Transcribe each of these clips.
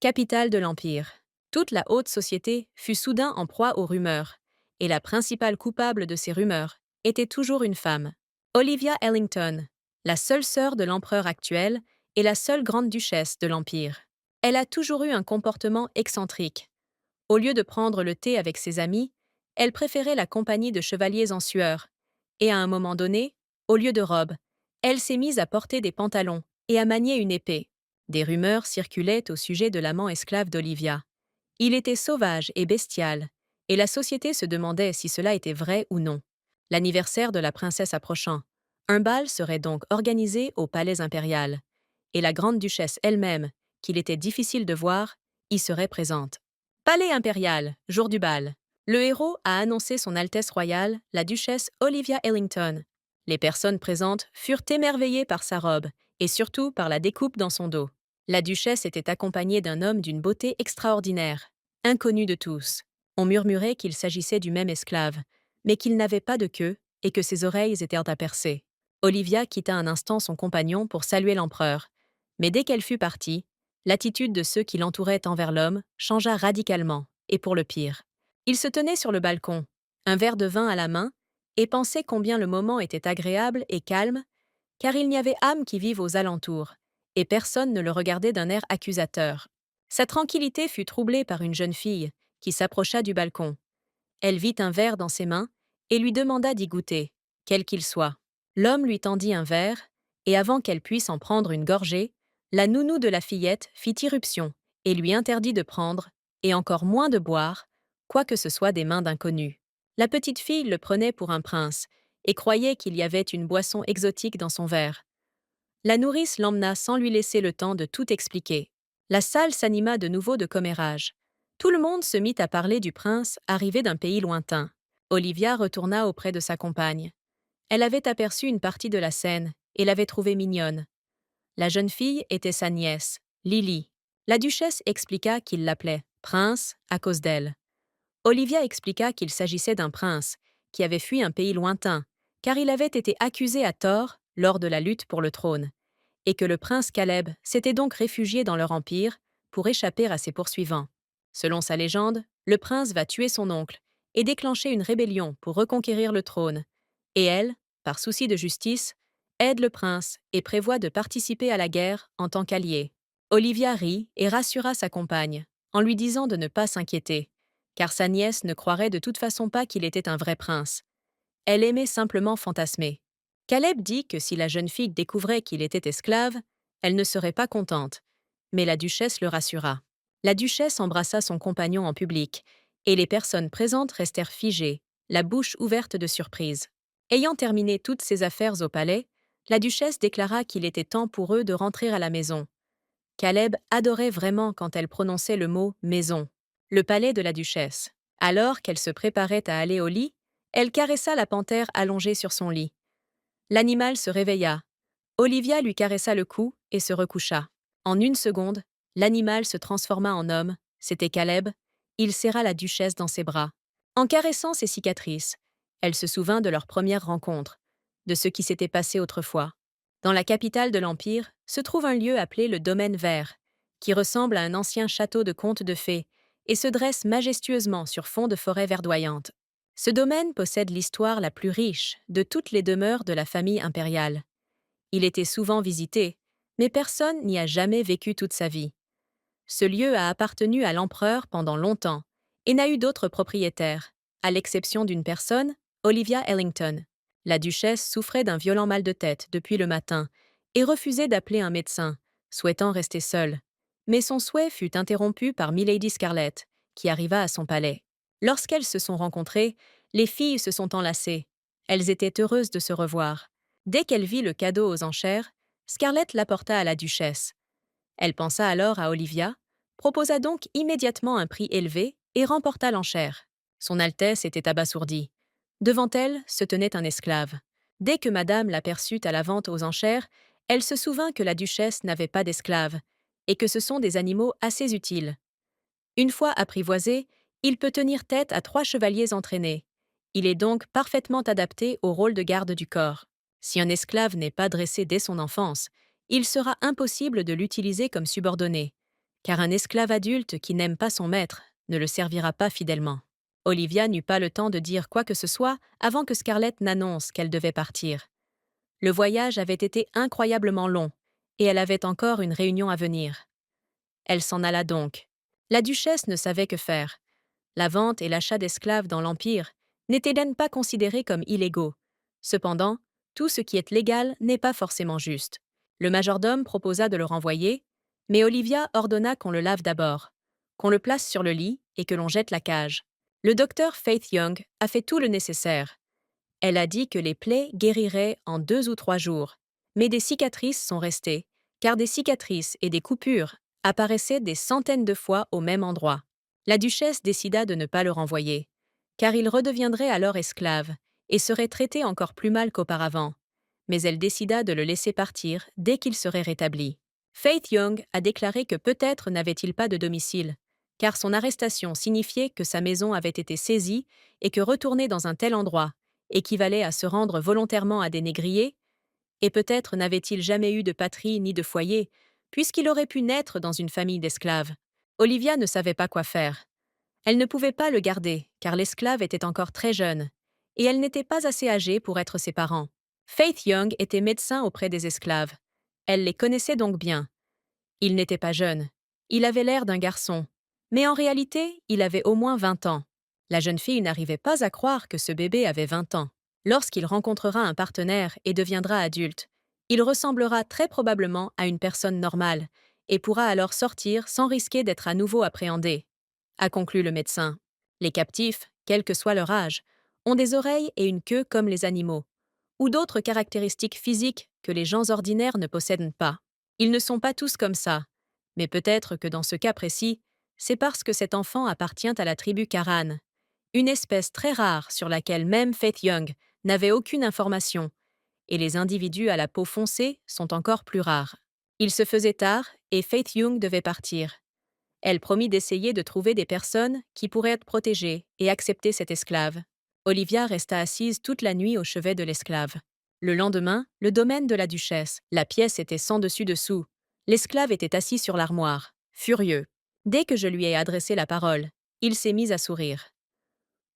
Capitale de l'Empire. Toute la haute société fut soudain en proie aux rumeurs, et la principale coupable de ces rumeurs était toujours une femme. Olivia Ellington, la seule sœur de l'empereur actuel et la seule grande-duchesse de l'Empire. Elle a toujours eu un comportement excentrique. Au lieu de prendre le thé avec ses amis, elle préférait la compagnie de chevaliers en sueur, et à un moment donné, au lieu de robe, elle s'est mise à porter des pantalons et à manier une épée. Des rumeurs circulaient au sujet de l'amant esclave d'Olivia. Il était sauvage et bestial, et la société se demandait si cela était vrai ou non. L'anniversaire de la princesse approchant, un bal serait donc organisé au palais impérial, et la grande-duchesse elle-même, qu'il était difficile de voir, y serait présente. Palais impérial, jour du bal. Le héros a annoncé son Altesse royale, la duchesse Olivia Ellington. Les personnes présentes furent émerveillées par sa robe, et surtout par la découpe dans son dos. La duchesse était accompagnée d'un homme d'une beauté extraordinaire, inconnu de tous. On murmurait qu'il s'agissait du même esclave, mais qu'il n'avait pas de queue et que ses oreilles étaient à percer. Olivia quitta un instant son compagnon pour saluer l'empereur, mais dès qu'elle fut partie, l'attitude de ceux qui l'entouraient envers l'homme changea radicalement, et pour le pire. Il se tenait sur le balcon, un verre de vin à la main, et pensait combien le moment était agréable et calme, car il n'y avait âme qui vive aux alentours, et personne ne le regardait d'un air accusateur. Sa tranquillité fut troublée par une jeune fille qui s'approcha du balcon. Elle vit un verre dans ses mains et lui demanda d'y goûter, quel qu'il soit. L'homme lui tendit un verre, et avant qu'elle puisse en prendre une gorgée, la nounou de la fillette fit irruption et lui interdit de prendre, et encore moins de boire, quoi que ce soit des mains d'inconnus. La petite fille le prenait pour un prince, et croyait qu'il y avait une boisson exotique dans son verre. La nourrice l'emmena sans lui laisser le temps de tout expliquer. La salle s'anima de nouveau de commérages. Tout le monde se mit à parler du prince arrivé d'un pays lointain. Olivia retourna auprès de sa compagne. Elle avait aperçu une partie de la scène et l'avait trouvée mignonne. La jeune fille était sa nièce, Lily. La duchesse expliqua qu'il l'appelait prince à cause d'elle. Olivia expliqua qu'il s'agissait d'un prince qui avait fui un pays lointain, car il avait été accusé à tort lors de la lutte pour le trône, et que le prince Caleb s'était donc réfugié dans leur empire pour échapper à ses poursuivants. Selon sa légende, le prince va tuer son oncle et déclencher une rébellion pour reconquérir le trône, et elle, par souci de justice, aide le prince et prévoit de participer à la guerre en tant qu'allié. Olivia rit et rassura sa compagne, en lui disant de ne pas s'inquiéter, car sa nièce ne croirait de toute façon pas qu'il était un vrai prince. Elle aimait simplement fantasmer. Caleb dit que si la jeune fille découvrait qu'il était esclave, elle ne serait pas contente, mais la duchesse le rassura. La duchesse embrassa son compagnon en public, et les personnes présentes restèrent figées, la bouche ouverte de surprise. Ayant terminé toutes ses affaires au palais, la duchesse déclara qu'il était temps pour eux de rentrer à la maison. Caleb adorait vraiment quand elle prononçait le mot « maison », le palais de la duchesse. Alors qu'elle se préparait à aller au lit, elle caressa la panthère allongée sur son lit. L'animal se réveilla. Olivia lui caressa le cou et se recoucha. En une seconde, l'animal se transforma en homme, c'était Caleb. Il serra la duchesse dans ses bras. En caressant ses cicatrices, elle se souvint de leur première rencontre, de ce qui s'était passé autrefois. Dans la capitale de l'Empire se trouve un lieu appelé le Domaine Vert, qui ressemble à un ancien château de contes de fées et se dresse majestueusement sur fond de forêt verdoyante. Ce domaine possède l'histoire la plus riche de toutes les demeures de la famille impériale. Il était souvent visité, mais personne n'y a jamais vécu toute sa vie. Ce lieu a appartenu à l'empereur pendant longtemps et n'a eu d'autres propriétaires, à l'exception d'une personne, Olivia Ellington. La duchesse souffrait d'un violent mal de tête depuis le matin et refusait d'appeler un médecin, souhaitant rester seule. Mais son souhait fut interrompu par Milady Scarlett, qui arriva à son palais. Lorsqu'elles se sont rencontrées, les filles se sont enlacées. Elles étaient heureuses de se revoir. Dès qu'elle vit le cadeau aux enchères, Scarlett l'apporta à la duchesse. Elle pensa alors à Olivia, proposa donc immédiatement un prix élevé et remporta l'enchère. Son Altesse était abasourdie. Devant elle se tenait un esclave. Dès que madame l'aperçut à la vente aux enchères, elle se souvint que la duchesse n'avait pas d'esclave, et que ce sont des animaux assez utiles. Une fois apprivoisé, il peut tenir tête à 3 chevaliers entraînés. Il est donc parfaitement adapté au rôle de garde du corps. Si un esclave n'est pas dressé dès son enfance, il sera impossible de l'utiliser comme subordonné. car un esclave adulte qui n'aime pas son maître ne le servira pas fidèlement. Olivia n'eut pas le temps de dire quoi que ce soit avant que Scarlett n'annonce qu'elle devait partir. Le voyage avait été incroyablement long, et elle avait encore une réunion à venir. Elle s'en alla donc. La duchesse ne savait que faire. La vente et l'achat d'esclaves dans l'Empire n'étaient pas considérés comme illégaux. Cependant, tout ce qui est légal n'est pas forcément juste. Le majordome proposa de le renvoyer, mais Olivia ordonna qu'on le lave d'abord, qu'on le place sur le lit et que l'on jette la cage. Le docteur Faith Young a fait tout le nécessaire. Elle a dit que les plaies guériraient en 2 ou 3 jours, mais des cicatrices sont restées, car des cicatrices et des coupures apparaissaient des centaines de fois au même endroit. La duchesse décida de ne pas le renvoyer, car il redeviendrait alors esclave et serait traité encore plus mal qu'auparavant, mais elle décida de le laisser partir dès qu'il serait rétabli. Faith Young a déclaré que peut-être n'avait-il pas de domicile, car son arrestation signifiait que sa maison avait été saisie et que retourner dans un tel endroit équivalait à se rendre volontairement à des négriers, et peut-être n'avait-il jamais eu de patrie ni de foyer, puisqu'il aurait pu naître dans une famille d'esclaves. Olivia ne savait pas quoi faire. Elle ne pouvait pas le garder, car l'esclave était encore très jeune, et elle n'était pas assez âgée pour être ses parents. Faith Young était médecin auprès des esclaves. Elle les connaissait donc bien. Il n'était pas jeune. Il avait l'air d'un garçon. Mais en réalité, il avait au moins 20 ans. La jeune fille n'arrivait pas à croire que ce bébé avait 20 ans. Lorsqu'il rencontrera un partenaire et deviendra adulte, il ressemblera très probablement à une personne normale et pourra alors sortir sans risquer d'être à nouveau appréhendé, a conclu le médecin. Les captifs, quel que soit leur âge, ont des oreilles et une queue comme les animaux, ou d'autres caractéristiques physiques que les gens ordinaires ne possèdent pas. Ils ne sont pas tous comme ça, mais peut-être que dans ce cas précis, c'est parce que cet enfant appartient à la tribu Karan, une espèce très rare sur laquelle même Faith Young n'avait aucune information, et les individus à la peau foncée sont encore plus rares. Il se faisait tard et Faith Young devait partir. Elle promit d'essayer de trouver des personnes qui pourraient être protégées et accepter cet esclave. Olivia resta assise toute la nuit au chevet de l'esclave. Le lendemain, le domaine de la duchesse. La pièce était sans dessus-dessous. L'esclave était assis sur l'armoire, furieux. Dès que je lui ai adressé la parole, il s'est mis à sourire.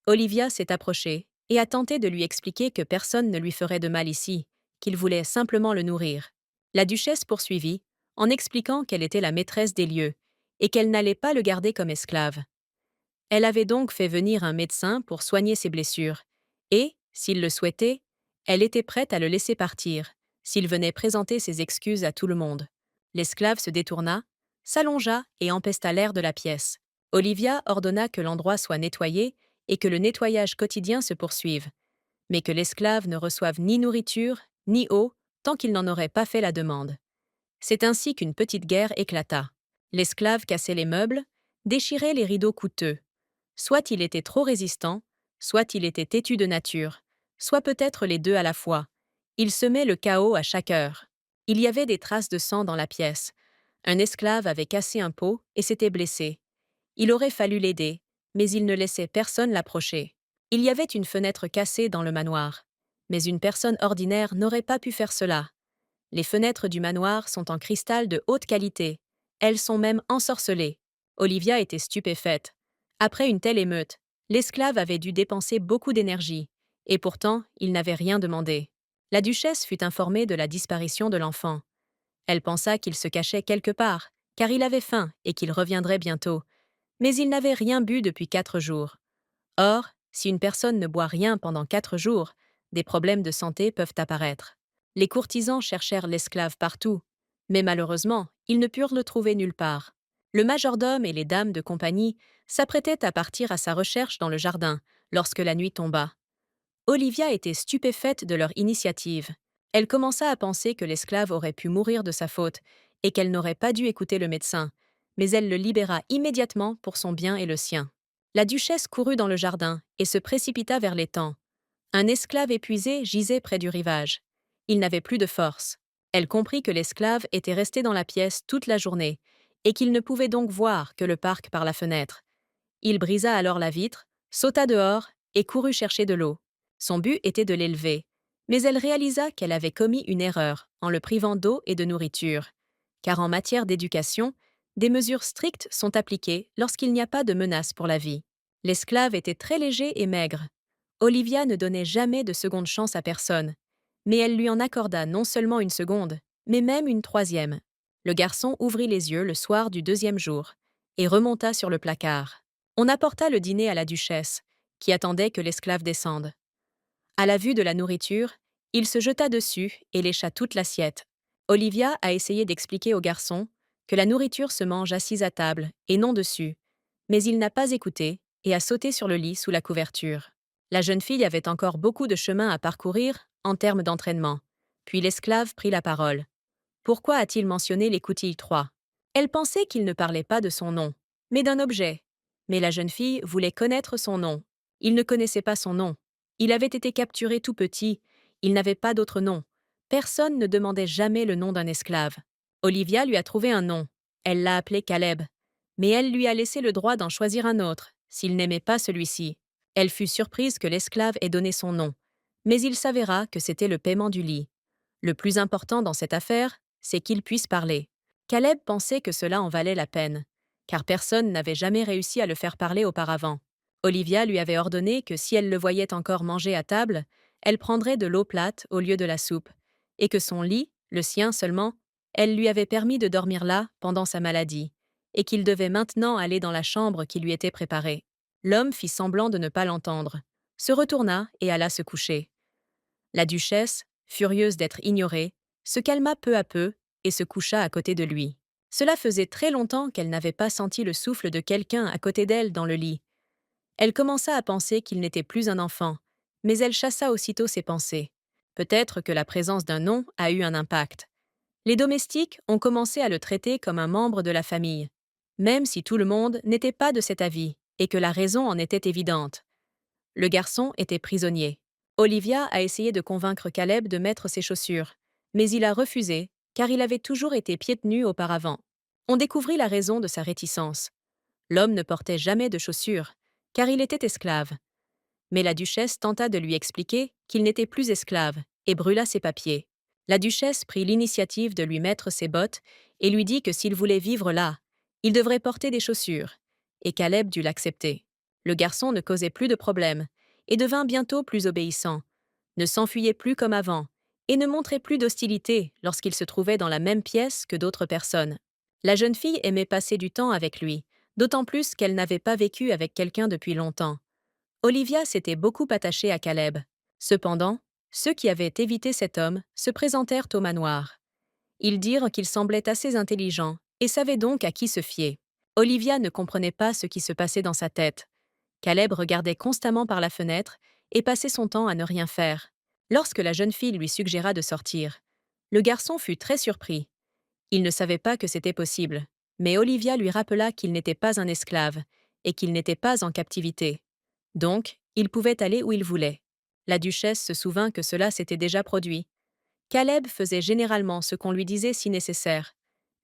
Olivia s'est approchée et a tenté de lui expliquer que personne ne lui ferait de mal ici, qu'il voulait simplement le nourrir. La duchesse poursuivit, en expliquant qu'elle était la maîtresse des lieux et qu'elle n'allait pas le garder comme esclave. Elle avait donc fait venir un médecin pour soigner ses blessures, et, s'il le souhaitait, elle était prête à le laisser partir, s'il venait présenter ses excuses à tout le monde. L'esclave se détourna, s'allongea et empesta l'air de la pièce. Olivia ordonna que l'endroit soit nettoyé et que le nettoyage quotidien se poursuive, mais que l'esclave ne reçoive ni nourriture, ni eau, tant qu'il n'en aurait pas fait la demande. C'est ainsi qu'une petite guerre éclata. L'esclave cassait les meubles, déchirait les rideaux coûteux. Soit il était trop résistant, soit il était têtu de nature, soit peut-être les deux à la fois. Il semait le chaos à chaque heure. Il y avait des traces de sang dans la pièce. Un esclave avait cassé un pot et s'était blessé. Il aurait fallu l'aider, mais il ne laissait personne l'approcher. Il y avait une fenêtre cassée dans le manoir, mais une personne ordinaire n'aurait pas pu faire cela. Les fenêtres du manoir sont en cristal de haute qualité. Elles sont même ensorcelées. Olivia était stupéfaite. Après une telle émeute, l'esclave avait dû dépenser beaucoup d'énergie, et pourtant, il n'avait rien demandé. La duchesse fut informée de la disparition de l'enfant. Elle pensa qu'il se cachait quelque part, car il avait faim et qu'il reviendrait bientôt. Mais il n'avait rien bu depuis 4 jours. Or, si une personne ne boit rien pendant 4 jours, des problèmes de santé peuvent apparaître. Les courtisans cherchèrent l'esclave partout, mais malheureusement, ils ne purent le trouver nulle part. Le majordome et les dames de compagnie s'apprêtaient à partir à sa recherche dans le jardin, lorsque la nuit tomba. Olivia était stupéfaite de leur initiative. Elle commença à penser que l'esclave aurait pu mourir de sa faute et qu'elle n'aurait pas dû écouter le médecin, mais elle le libéra immédiatement pour son bien et le sien. La duchesse courut dans le jardin et se précipita vers l'étang. Un esclave épuisé gisait près du rivage. Il n'avait plus de force. Elle comprit que l'esclave était resté dans la pièce toute la journée et qu'il ne pouvait donc voir que le parc par la fenêtre. Il brisa alors la vitre, sauta dehors et courut chercher de l'eau. Son but était de l'élever, mais elle réalisa qu'elle avait commis une erreur en le privant d'eau et de nourriture, car en matière d'éducation, Des mesures strictes sont appliquées lorsqu'il n'y a pas de menace pour la vie. L'esclave était très léger et maigre. Olivia ne donnait jamais de seconde chance à personne, mais elle lui en accorda non seulement une seconde, mais même une troisième. Le garçon ouvrit les yeux le soir du deuxième jour et remonta sur le placard. On apporta le dîner à la duchesse, qui attendait que l'esclave descende. À la vue de la nourriture, il se jeta dessus et lécha toute l'assiette. Olivia a essayé d'expliquer au garçon que la nourriture se mange assise à table et non dessus, mais il n'a pas écouté et a sauté sur le lit sous la couverture. La jeune fille avait encore beaucoup de chemin à parcourir en termes d'entraînement. Puis l'esclave prit la parole. Pourquoi a-t-il mentionné l'écoutille 3? Elle pensait qu'il ne parlait pas de son nom, mais d'un objet. Mais la jeune fille voulait connaître son nom. Il ne connaissait pas son nom. Il avait été capturé tout petit. Il n'avait pas d'autre nom. Personne ne demandait jamais le nom d'un esclave. Olivia lui a trouvé un nom. Elle l'a appelé Caleb. Mais elle lui a laissé le droit d'en choisir un autre, s'il n'aimait pas celui-ci. Elle fut surprise que l'esclave ait donné son nom. Mais il s'avéra que c'était le paiement du lit. Le plus important dans cette affaire, c'est qu'il puisse parler. Caleb pensait que cela en valait la peine, car personne n'avait jamais réussi à le faire parler auparavant. Olivia lui avait ordonné que si elle le voyait encore manger à table, elle prendrait de l'eau plate au lieu de la soupe, et que son lit, le sien seulement, elle lui avait permis de dormir là pendant sa maladie, et qu'il devait maintenant aller dans la chambre qui lui était préparée. L'homme fit semblant de ne pas l'entendre, se retourna et alla se coucher. La duchesse, furieuse d'être ignorée, se calma peu à peu et se coucha à côté de lui. Cela faisait très longtemps qu'elle n'avait pas senti le souffle de quelqu'un à côté d'elle dans le lit. Elle commença à penser qu'il n'était plus un enfant, mais elle chassa aussitôt ses pensées. Peut-être que la présence d'un nom a eu un impact. Les domestiques ont commencé à le traiter comme un membre de la famille, même si tout le monde n'était pas de cet avis et que la raison en était évidente. Le garçon était prisonnier. Olivia a essayé de convaincre Caleb de mettre ses chaussures, mais il a refusé, car il avait toujours été pieds nus auparavant. On découvrit la raison de sa réticence. L'homme ne portait jamais de chaussures, car il était esclave. Mais la duchesse tenta de lui expliquer qu'il n'était plus esclave et brûla ses papiers. La duchesse prit l'initiative de lui mettre ses bottes et lui dit que s'il voulait vivre là, il devrait porter des chaussures, et Caleb dut l'accepter. Le garçon ne causait plus de problèmes et devint bientôt plus obéissant, ne s'enfuyait plus comme avant et ne montrait plus d'hostilité lorsqu'il se trouvait dans la même pièce que d'autres personnes. La jeune fille aimait passer du temps avec lui, d'autant plus qu'elle n'avait pas vécu avec quelqu'un depuis longtemps. Olivia s'était beaucoup attachée à Caleb. Cependant, ceux qui avaient évité cet homme se présentèrent au manoir. Ils dirent qu'il semblait assez intelligent et savait donc à qui se fier. Olivia ne comprenait pas ce qui se passait dans sa tête. Caleb regardait constamment par la fenêtre et passait son temps à ne rien faire. Lorsque la jeune fille lui suggéra de sortir, le garçon fut très surpris. Il ne savait pas que c'était possible, mais Olivia lui rappela qu'il n'était pas un esclave et qu'il n'était pas en captivité. Donc, il pouvait aller où il voulait. La duchesse se souvint que cela s'était déjà produit. Caleb faisait généralement ce qu'on lui disait si nécessaire,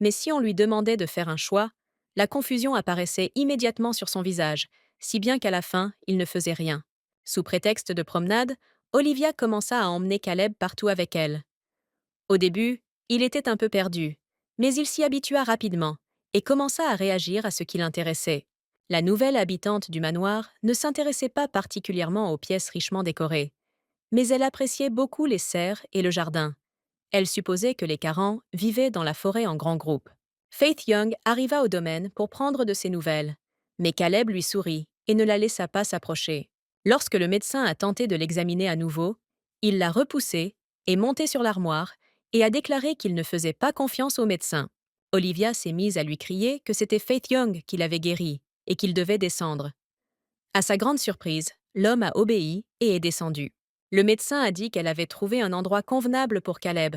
mais si on lui demandait de faire un choix, la confusion apparaissait immédiatement sur son visage, si bien qu'à la fin, il ne faisait rien. Sous prétexte de promenade, Olivia commença à emmener Caleb partout avec elle. Au début, il était un peu perdu, mais il s'y habitua rapidement et commença à réagir à ce qui l'intéressait. La nouvelle habitante du manoir ne s'intéressait pas particulièrement aux pièces richement décorées, mais elle appréciait beaucoup les serres et le jardin. Elle supposait que les Carans vivaient dans la forêt en grands groupes. Faith Young arriva au domaine pour prendre de ses nouvelles, mais Caleb lui sourit et ne la laissa pas s'approcher. Lorsque le médecin a tenté de l'examiner à nouveau, il l'a repoussé, est monté sur l'armoire et a déclaré qu'il ne faisait pas confiance au médecin. Olivia s'est mise à lui crier que c'était Faith Young qui l'avait guéri et qu'il devait descendre. À sa grande surprise, l'homme a obéi et est descendu. Le médecin a dit qu'elle avait trouvé un endroit convenable pour Caleb.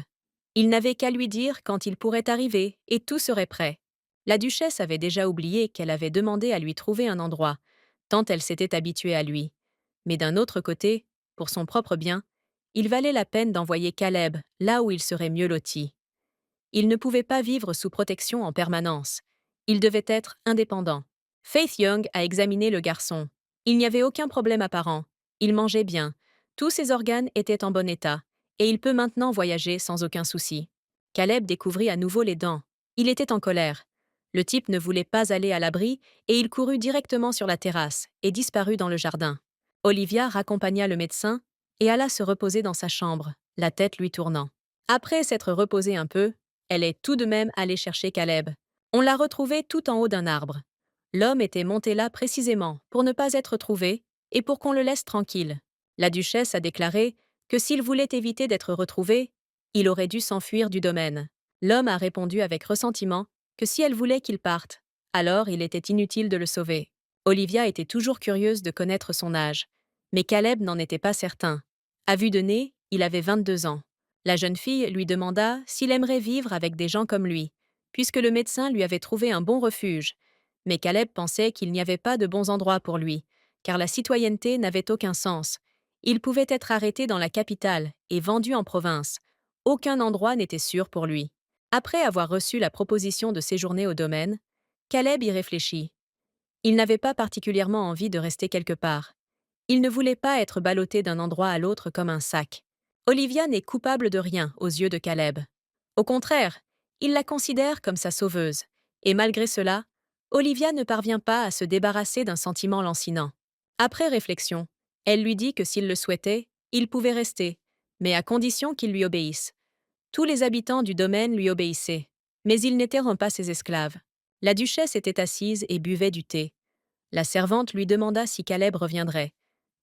Il n'avait qu'à lui dire quand il pourrait arriver et tout serait prêt. La duchesse avait déjà oublié qu'elle avait demandé à lui trouver un endroit, tant elle s'était habituée à lui. Mais d'un autre côté, pour son propre bien, il valait la peine d'envoyer Caleb là où il serait mieux loti. Il ne pouvait pas vivre sous protection en permanence. Il devait être indépendant. Faith Young a examiné le garçon. Il n'y avait aucun problème apparent. Il mangeait bien. Tous ses organes étaient en bon état. Et il peut maintenant voyager sans aucun souci. Caleb découvrit à nouveau les dents. Il était en colère. Le type ne voulait pas aller à l'abri et il courut directement sur la terrasse et disparut dans le jardin. Olivia raccompagna le médecin et alla se reposer dans sa chambre, la tête lui tournant. Après s'être reposée un peu, elle est tout de même allée chercher Caleb. On l'a retrouvé tout en haut d'un arbre. L'homme était monté là précisément pour ne pas être trouvé et pour qu'on le laisse tranquille. La duchesse a déclaré que s'il voulait éviter d'être retrouvé, il aurait dû s'enfuir du domaine. L'homme a répondu avec ressentiment que si elle voulait qu'il parte, alors il était inutile de le sauver. Olivia était toujours curieuse de connaître son âge, mais Caleb n'en était pas certain. À vue de nez, il avait 22 ans. La jeune fille lui demanda s'il aimerait vivre avec des gens comme lui, puisque le médecin lui avait trouvé un bon refuge. Mais Caleb pensait qu'il n'y avait pas de bons endroits pour lui, car la citoyenneté n'avait aucun sens. Il pouvait être arrêté dans la capitale et vendu en province. Aucun endroit n'était sûr pour lui. Après avoir reçu la proposition de séjourner au domaine, Caleb y réfléchit. Il n'avait pas particulièrement envie de rester quelque part. Il ne voulait pas être ballotté d'un endroit à l'autre comme un sac. Olivia n'est coupable de rien aux yeux de Caleb. Au contraire, il la considère comme sa sauveuse. Et malgré cela, Olivia ne parvient pas à se débarrasser d'un sentiment lancinant. Après réflexion, elle lui dit que s'il le souhaitait, il pouvait rester, mais à condition qu'il lui obéisse. Tous les habitants du domaine lui obéissaient, mais ils n'étaient pas ses esclaves. La duchesse était assise et buvait du thé. La servante lui demanda si Caleb reviendrait.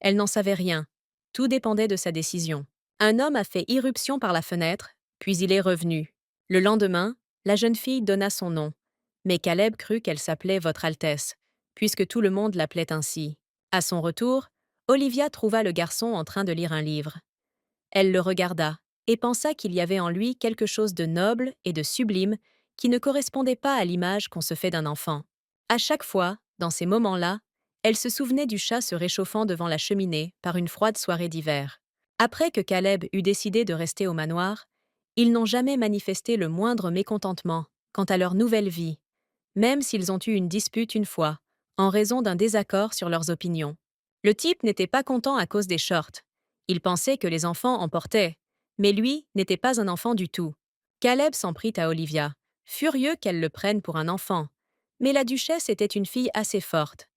Elle n'en savait rien. Tout dépendait de sa décision. Un homme a fait irruption par la fenêtre, puis il est revenu. Le lendemain, la jeune fille donna son nom. Mais Caleb crut qu'elle s'appelait Votre Altesse, puisque tout le monde l'appelait ainsi. À son retour, Olivia trouva le garçon en train de lire un livre. Elle le regarda et pensa qu'il y avait en lui quelque chose de noble et de sublime qui ne correspondait pas à l'image qu'on se fait d'un enfant. À chaque fois, dans ces moments-là, elle se souvenait du chat se réchauffant devant la cheminée par une froide soirée d'hiver. Après que Caleb eut décidé de rester au manoir, ils n'ont jamais manifesté le moindre mécontentement quant à leur nouvelle vie, même s'ils ont eu une dispute une fois, en raison d'un désaccord sur leurs opinions. Le type n'était pas content à cause des shorts. Il pensait que les enfants en portaient, mais lui n'était pas un enfant du tout. Caleb s'en prit à Olivia, furieux qu'elle le prenne pour un enfant. Mais la duchesse était une fille assez forte.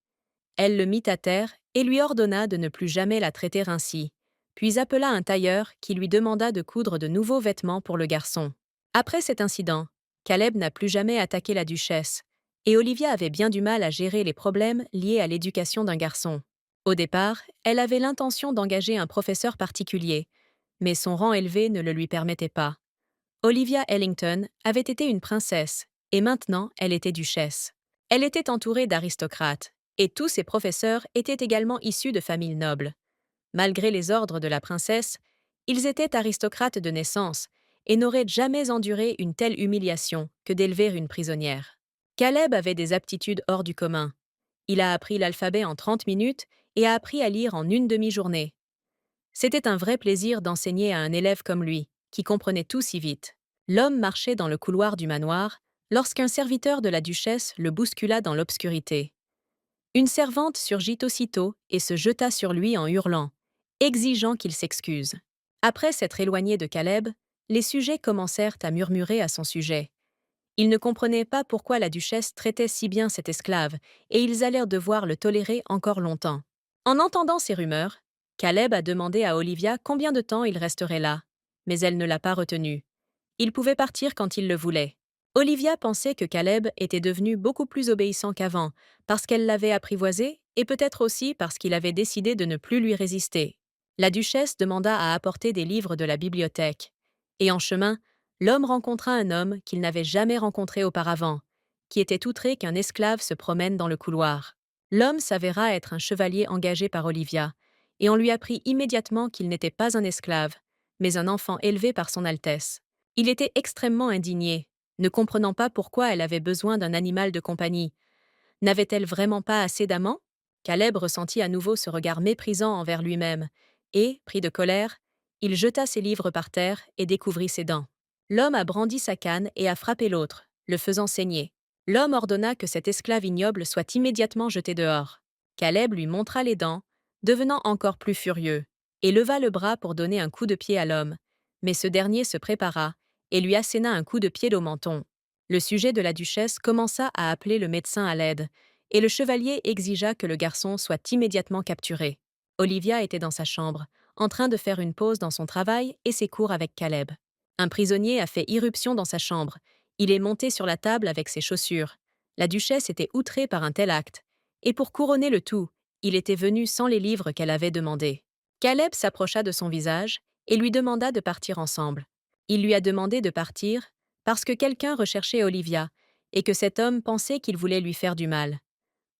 Elle le mit à terre et lui ordonna de ne plus jamais la traiter ainsi, puis appela un tailleur qui lui demanda de coudre de nouveaux vêtements pour le garçon. Après cet incident, Caleb n'a plus jamais attaqué la duchesse, et Olivia avait bien du mal à gérer les problèmes liés à l'éducation d'un garçon. Au départ, elle avait l'intention d'engager un professeur particulier, mais son rang élevé ne le lui permettait pas. Olivia Ellington avait été une princesse, et maintenant elle était duchesse. Elle était entourée d'aristocrates, et tous ses professeurs étaient également issus de familles nobles. Malgré les ordres de la princesse, ils étaient aristocrates de naissance et n'auraient jamais enduré une telle humiliation que d'élever une prisonnière. Caleb avait des aptitudes hors du commun. Il a appris l'alphabet en 30 minutes et a appris à lire en une demi-journée. C'était un vrai plaisir d'enseigner à un élève comme lui, qui comprenait tout si vite. L'homme marchait dans le couloir du manoir lorsqu'un serviteur de la duchesse le bouscula dans l'obscurité. Une servante surgit aussitôt et se jeta sur lui en hurlant, exigeant qu'il s'excuse. Après s'être éloigné de Caleb, les sujets commencèrent à murmurer à son sujet. Ils ne comprenaient pas pourquoi la duchesse traitait si bien cet esclave, et ils allèrent devoir le tolérer encore longtemps. En entendant ces rumeurs, Caleb a demandé à Olivia combien de temps il resterait là, mais elle ne l'a pas retenu. Il pouvait partir quand il le voulait. Olivia pensait que Caleb était devenu beaucoup plus obéissant qu'avant, parce qu'elle l'avait apprivoisé et peut-être aussi parce qu'il avait décidé de ne plus lui résister. La duchesse demanda à apporter des livres de la bibliothèque. Et en chemin, l'homme rencontra un homme qu'il n'avait jamais rencontré auparavant, qui était outré qu'un esclave se promène dans le couloir. L'homme s'avéra être un chevalier engagé par Olivia, et on lui apprit immédiatement qu'il n'était pas un esclave, mais un enfant élevé par son Altesse. Il était extrêmement indigné, ne comprenant pas pourquoi elle avait besoin d'un animal de compagnie. N'avait-elle vraiment pas assez d'amants? Caleb ressentit à nouveau ce regard méprisant envers lui-même, et, pris de colère, il jeta ses livres par terre et découvrit ses dents. L'homme a brandi sa canne et a frappé l'autre, le faisant saigner. L'homme ordonna que cet esclave ignoble soit immédiatement jeté dehors. Caleb lui montra les dents, devenant encore plus furieux, et leva le bras pour donner un coup de pied à l'homme, mais ce dernier se prépara et lui asséna un coup de pied au menton. Le sujet de la duchesse commença à appeler le médecin à l'aide, et le chevalier exigea que le garçon soit immédiatement capturé. Olivia était dans sa chambre, en train de faire une pause dans son travail et ses cours avec Caleb. Un prisonnier a fait irruption dans sa chambre. Il est monté sur la table avec ses chaussures. La duchesse était outrée par un tel acte. Et pour couronner le tout, il était venu sans les livres qu'elle avait demandés. Caleb s'approcha de son visage et lui demanda de partir ensemble. Il lui a demandé de partir parce que quelqu'un recherchait Olivia et que cet homme pensait qu'il voulait lui faire du mal.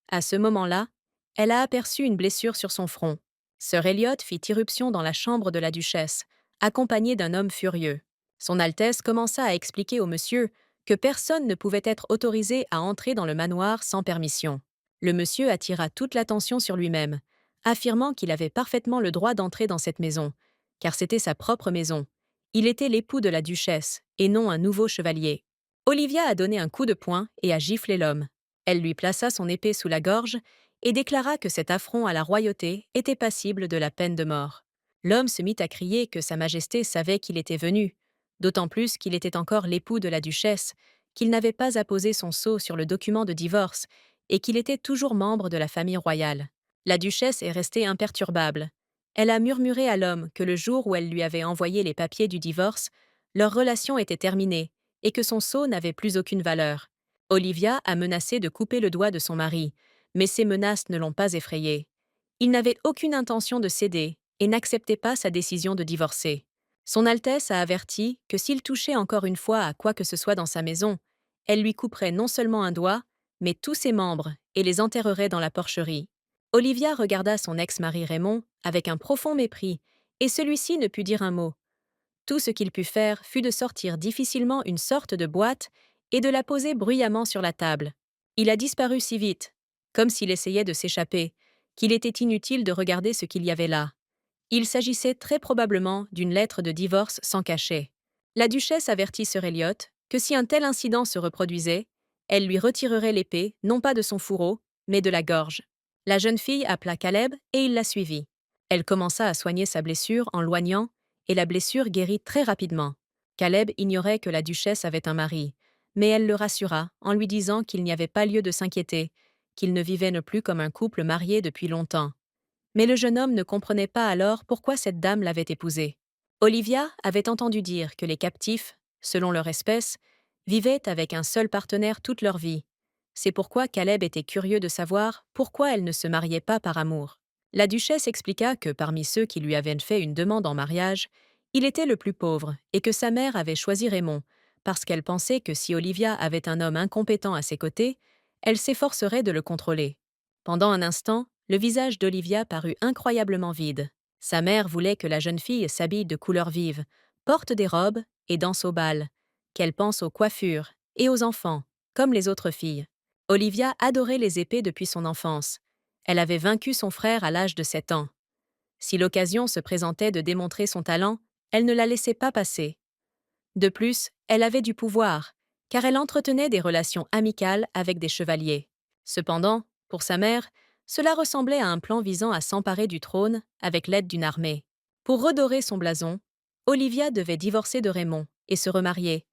À ce moment-là, elle a aperçu une blessure sur son front. Sir Elliot fit irruption dans la chambre de la duchesse, accompagné d'un homme furieux. Son Altesse commença à expliquer au monsieur que personne ne pouvait être autorisé à entrer dans le manoir sans permission. Le monsieur attira toute l'attention sur lui-même, affirmant qu'il avait parfaitement le droit d'entrer dans cette maison, car c'était sa propre maison. Il était l'époux de la duchesse, et non un nouveau chevalier. Olivia a donné un coup de poing et a giflé l'homme. Elle lui plaça son épée sous la gorge et déclara que cet affront à la royauté était passible de la peine de mort. L'homme se mit à crier que Sa Majesté savait qu'il était venu, d'autant plus qu'il était encore l'époux de la duchesse, qu'il n'avait pas apposé son sceau sur le document de divorce et qu'il était toujours membre de la famille royale. La duchesse est restée imperturbable. Elle a murmuré à l'homme que le jour où elle lui avait envoyé les papiers du divorce, leur relation était terminée et que son sceau n'avait plus aucune valeur. Olivia a menacé de couper le doigt de son mari, mais ces menaces ne l'ont pas effrayée. Il n'avait aucune intention de céder et n'acceptait pas sa décision de divorcer. Son Altesse a averti que s'il touchait encore une fois à quoi que ce soit dans sa maison, elle lui couperait non seulement un doigt, mais tous ses membres et les enterrerait dans la porcherie. Olivia regarda son ex-mari Raymond avec un profond mépris, et celui-ci ne put dire un mot. Tout ce qu'il put faire fut de sortir difficilement une sorte de boîte et de la poser bruyamment sur la table. Il a disparu si vite, comme s'il essayait de s'échapper, qu'il était inutile de regarder ce qu'il y avait là. Il s'agissait très probablement d'une lettre de divorce sans cachet. La duchesse avertit Sir Elliot que si un tel incident se reproduisait, elle lui retirerait l'épée non pas de son fourreau, mais de la gorge. La jeune fille appela Caleb et il la suivit. Elle commença à soigner sa blessure en loignant, et la blessure guérit très rapidement. Caleb ignorait que la duchesse avait un mari, mais elle le rassura en lui disant qu'il n'y avait pas lieu de s'inquiéter, qu'ils ne vivaient ne plus comme un couple marié depuis longtemps. Mais le jeune homme ne comprenait pas alors pourquoi cette dame l'avait épousé. Olivia avait entendu dire que les captifs, selon leur espèce, vivaient avec un seul partenaire toute leur vie. C'est pourquoi Caleb était curieux de savoir pourquoi elle ne se mariait pas par amour. La duchesse expliqua que parmi ceux qui lui avaient fait une demande en mariage, il était le plus pauvre et que sa mère avait choisi Raymond, parce qu'elle pensait que si Olivia avait un homme incompétent à ses côtés, elle s'efforcerait de le contrôler. Pendant un instant, le visage d'Olivia parut incroyablement vide. Sa mère voulait que la jeune fille s'habille de couleurs vives, porte des robes et danse au bal, qu'elle pense aux coiffures et aux enfants, comme les autres filles. Olivia adorait les épées depuis son enfance. Elle avait vaincu son frère à l'âge de 7 ans. Si l'occasion se présentait de démontrer son talent, elle ne la laissait pas passer. De plus, elle avait du pouvoir, car elle entretenait des relations amicales avec des chevaliers. Cependant, pour sa mère, cela ressemblait à un plan visant à s'emparer du trône avec l'aide d'une armée. Pour redorer son blason, Olivia devait divorcer de Raymond et se remarier.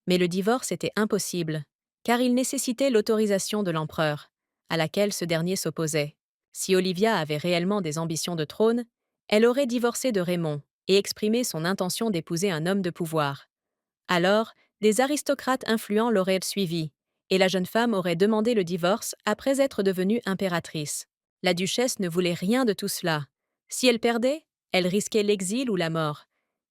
Mais le divorce était impossible, car il nécessitait l'autorisation de l'empereur, à laquelle ce dernier s'opposait. Si Olivia avait réellement des ambitions de trône, elle aurait divorcé de Raymond et exprimé son intention d'épouser un homme de pouvoir. Alors, des aristocrates influents l'auraient suivie, et la jeune femme aurait demandé le divorce après être devenue impératrice. La duchesse ne voulait rien de tout cela. Si elle perdait, elle risquait l'exil ou la mort.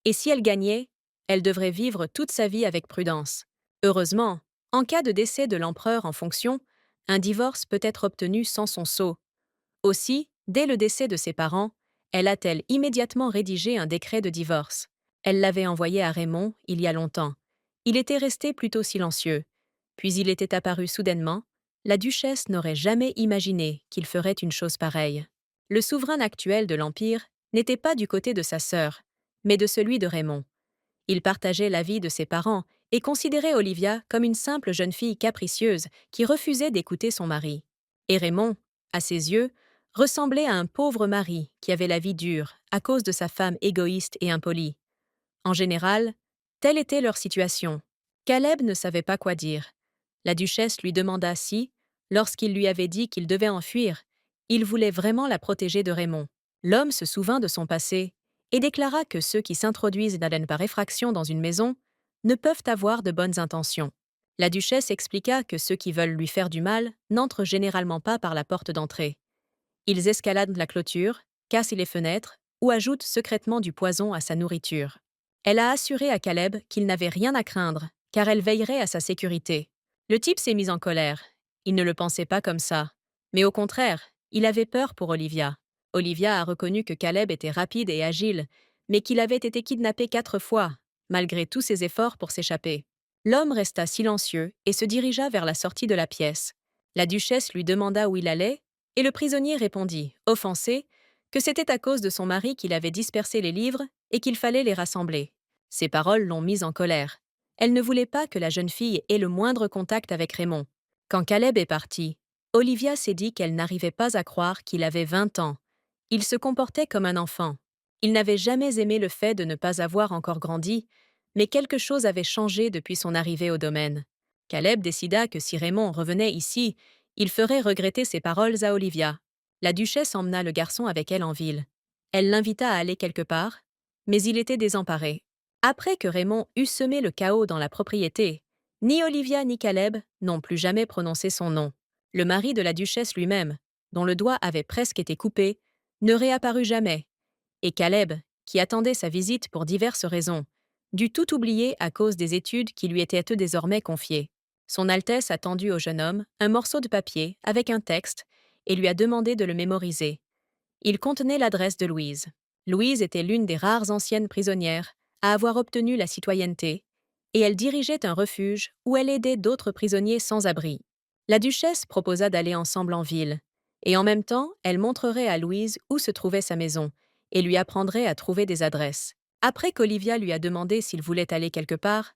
Et si elle gagnait, elle devrait vivre toute sa vie avec prudence. Heureusement, en cas de décès de l'empereur en fonction, un divorce peut être obtenu sans son sceau. Aussi, dès le décès de ses parents, elle a-t-elle immédiatement rédigé un décret de divorce. Elle l'avait envoyé à Raymond il y a longtemps. Il était resté plutôt silencieux. Puis il était apparu soudainement. La duchesse n'aurait jamais imaginé qu'il ferait une chose pareille. Le souverain actuel de l'Empire n'était pas du côté de sa sœur, mais de celui de Raymond. Il partageait l'avis de ses parents et considérait Olivia comme une simple jeune fille capricieuse qui refusait d'écouter son mari. Et Raymond, à ses yeux, ressemblait à un pauvre mari qui avait la vie dure à cause de sa femme égoïste et impolie. En général, telle était leur situation. Caleb ne savait pas quoi dire. La duchesse lui demanda si, lorsqu'il lui avait dit qu'il devait enfuir, il voulait vraiment la protéger de Raymond. L'homme se souvint de son passé et déclara que ceux qui s'introduisent par effraction dans une maison ne peuvent avoir de bonnes intentions. La duchesse expliqua que ceux qui veulent lui faire du mal n'entrent généralement pas par la porte d'entrée. Ils escaladent la clôture, cassent les fenêtres ou ajoutent secrètement du poison à sa nourriture. Elle a assuré à Caleb qu'il n'avait rien à craindre, car elle veillerait à sa sécurité. Le type s'est mis en colère. Il ne le pensait pas comme ça. Mais au contraire, il avait peur pour Olivia. Olivia a reconnu que Caleb était rapide et agile, mais qu'il avait été kidnappé 4 fois, malgré tous ses efforts pour s'échapper. L'homme resta silencieux et se dirigea vers la sortie de la pièce. La duchesse lui demanda où il allait, et le prisonnier répondit, offensé, que c'était à cause de son mari qu'il avait dispersé les livres et qu'il fallait les rassembler. Ces paroles l'ont mise en colère. Elle ne voulait pas que la jeune fille ait le moindre contact avec Raymond. Quand Caleb est parti, Olivia s'est dit qu'elle n'arrivait pas à croire qu'il avait 20 ans. Il se comportait comme un enfant. Il n'avait jamais aimé le fait de ne pas avoir encore grandi, mais quelque chose avait changé depuis son arrivée au domaine. Caleb décida que si Raymond revenait ici, il ferait regretter ses paroles à Olivia. La duchesse emmena le garçon avec elle en ville. Elle l'invita à aller quelque part, mais il était désemparé. Après que Raymond eut semé le chaos dans la propriété, ni Olivia ni Caleb n'ont plus jamais prononcé son nom. Le mari de la duchesse lui-même, dont le doigt avait presque été coupé, ne réapparut jamais, et Caleb, qui attendait sa visite pour diverses raisons, dut tout oublier à cause des études qui lui étaient désormais confiées. Son Altesse a tendu au jeune homme un morceau de papier avec un texte et lui a demandé de le mémoriser. Il contenait l'adresse de Louise. Louise était l'une des rares anciennes prisonnières à avoir obtenu la citoyenneté, et elle dirigeait un refuge où elle aidait d'autres prisonniers sans abri. La duchesse proposa d'aller ensemble en ville, et en même temps, elle montrerait à Louise où se trouvait sa maison, et lui apprendrait à trouver des adresses. Après qu'Olivia lui a demandé s'il voulait aller quelque part,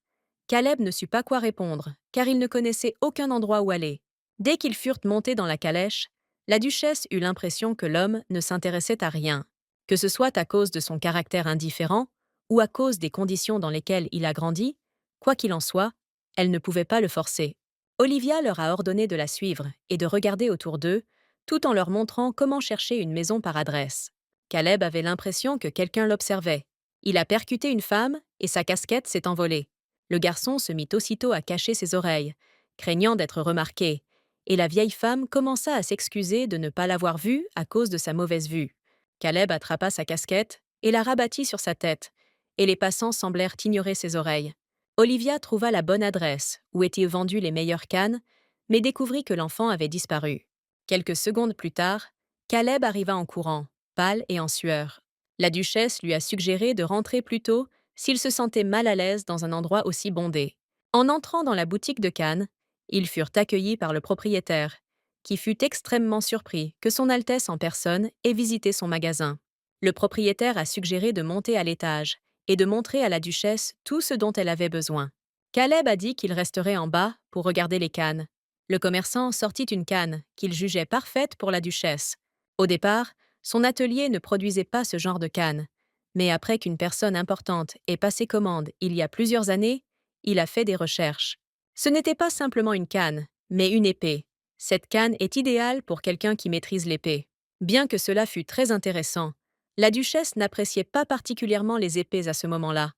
Caleb ne sut pas quoi répondre, car il ne connaissait aucun endroit où aller. Dès qu'ils furent montés dans la calèche, la duchesse eut l'impression que l'homme ne s'intéressait à rien, que ce soit à cause de son caractère indifférent ou à cause des conditions dans lesquelles il a grandi. Quoi qu'il en soit, elle ne pouvait pas le forcer. Olivia leur a ordonné de la suivre et de regarder autour d'eux, tout en leur montrant comment chercher une maison par adresse. Caleb avait l'impression que quelqu'un l'observait. Il a percuté une femme et sa casquette s'est envolée. Le garçon se mit aussitôt à cacher ses oreilles, craignant d'être remarqué, et la vieille femme commença à s'excuser de ne pas l'avoir vue à cause de sa mauvaise vue. Caleb attrapa sa casquette et la rabattit sur sa tête, et les passants semblèrent ignorer ses oreilles. Olivia trouva la bonne adresse, où étaient vendues les meilleures cannes, mais découvrit que l'enfant avait disparu. Quelques secondes plus tard, Caleb arriva en courant, pâle et en sueur. La duchesse lui a suggéré de rentrer plus tôt s'il se sentait mal à l'aise dans un endroit aussi bondé. En entrant dans la boutique de cannes, ils furent accueillis par le propriétaire, qui fut extrêmement surpris que son Altesse en personne ait visité son magasin. Le propriétaire a suggéré de monter à l'étage et de montrer à la duchesse tout ce dont elle avait besoin. Caleb a dit qu'il resterait en bas pour regarder les cannes. Le commerçant sortit une canne qu'il jugeait parfaite pour la duchesse. Au départ, son atelier ne produisait pas ce genre de canne, mais après qu'une personne importante ait passé commande il y a plusieurs années, il a fait des recherches. Ce n'était pas simplement une canne, mais une épée. Cette canne est idéale pour quelqu'un qui maîtrise l'épée. Bien que cela fût très intéressant, la duchesse n'appréciait pas particulièrement les épées à ce moment-là,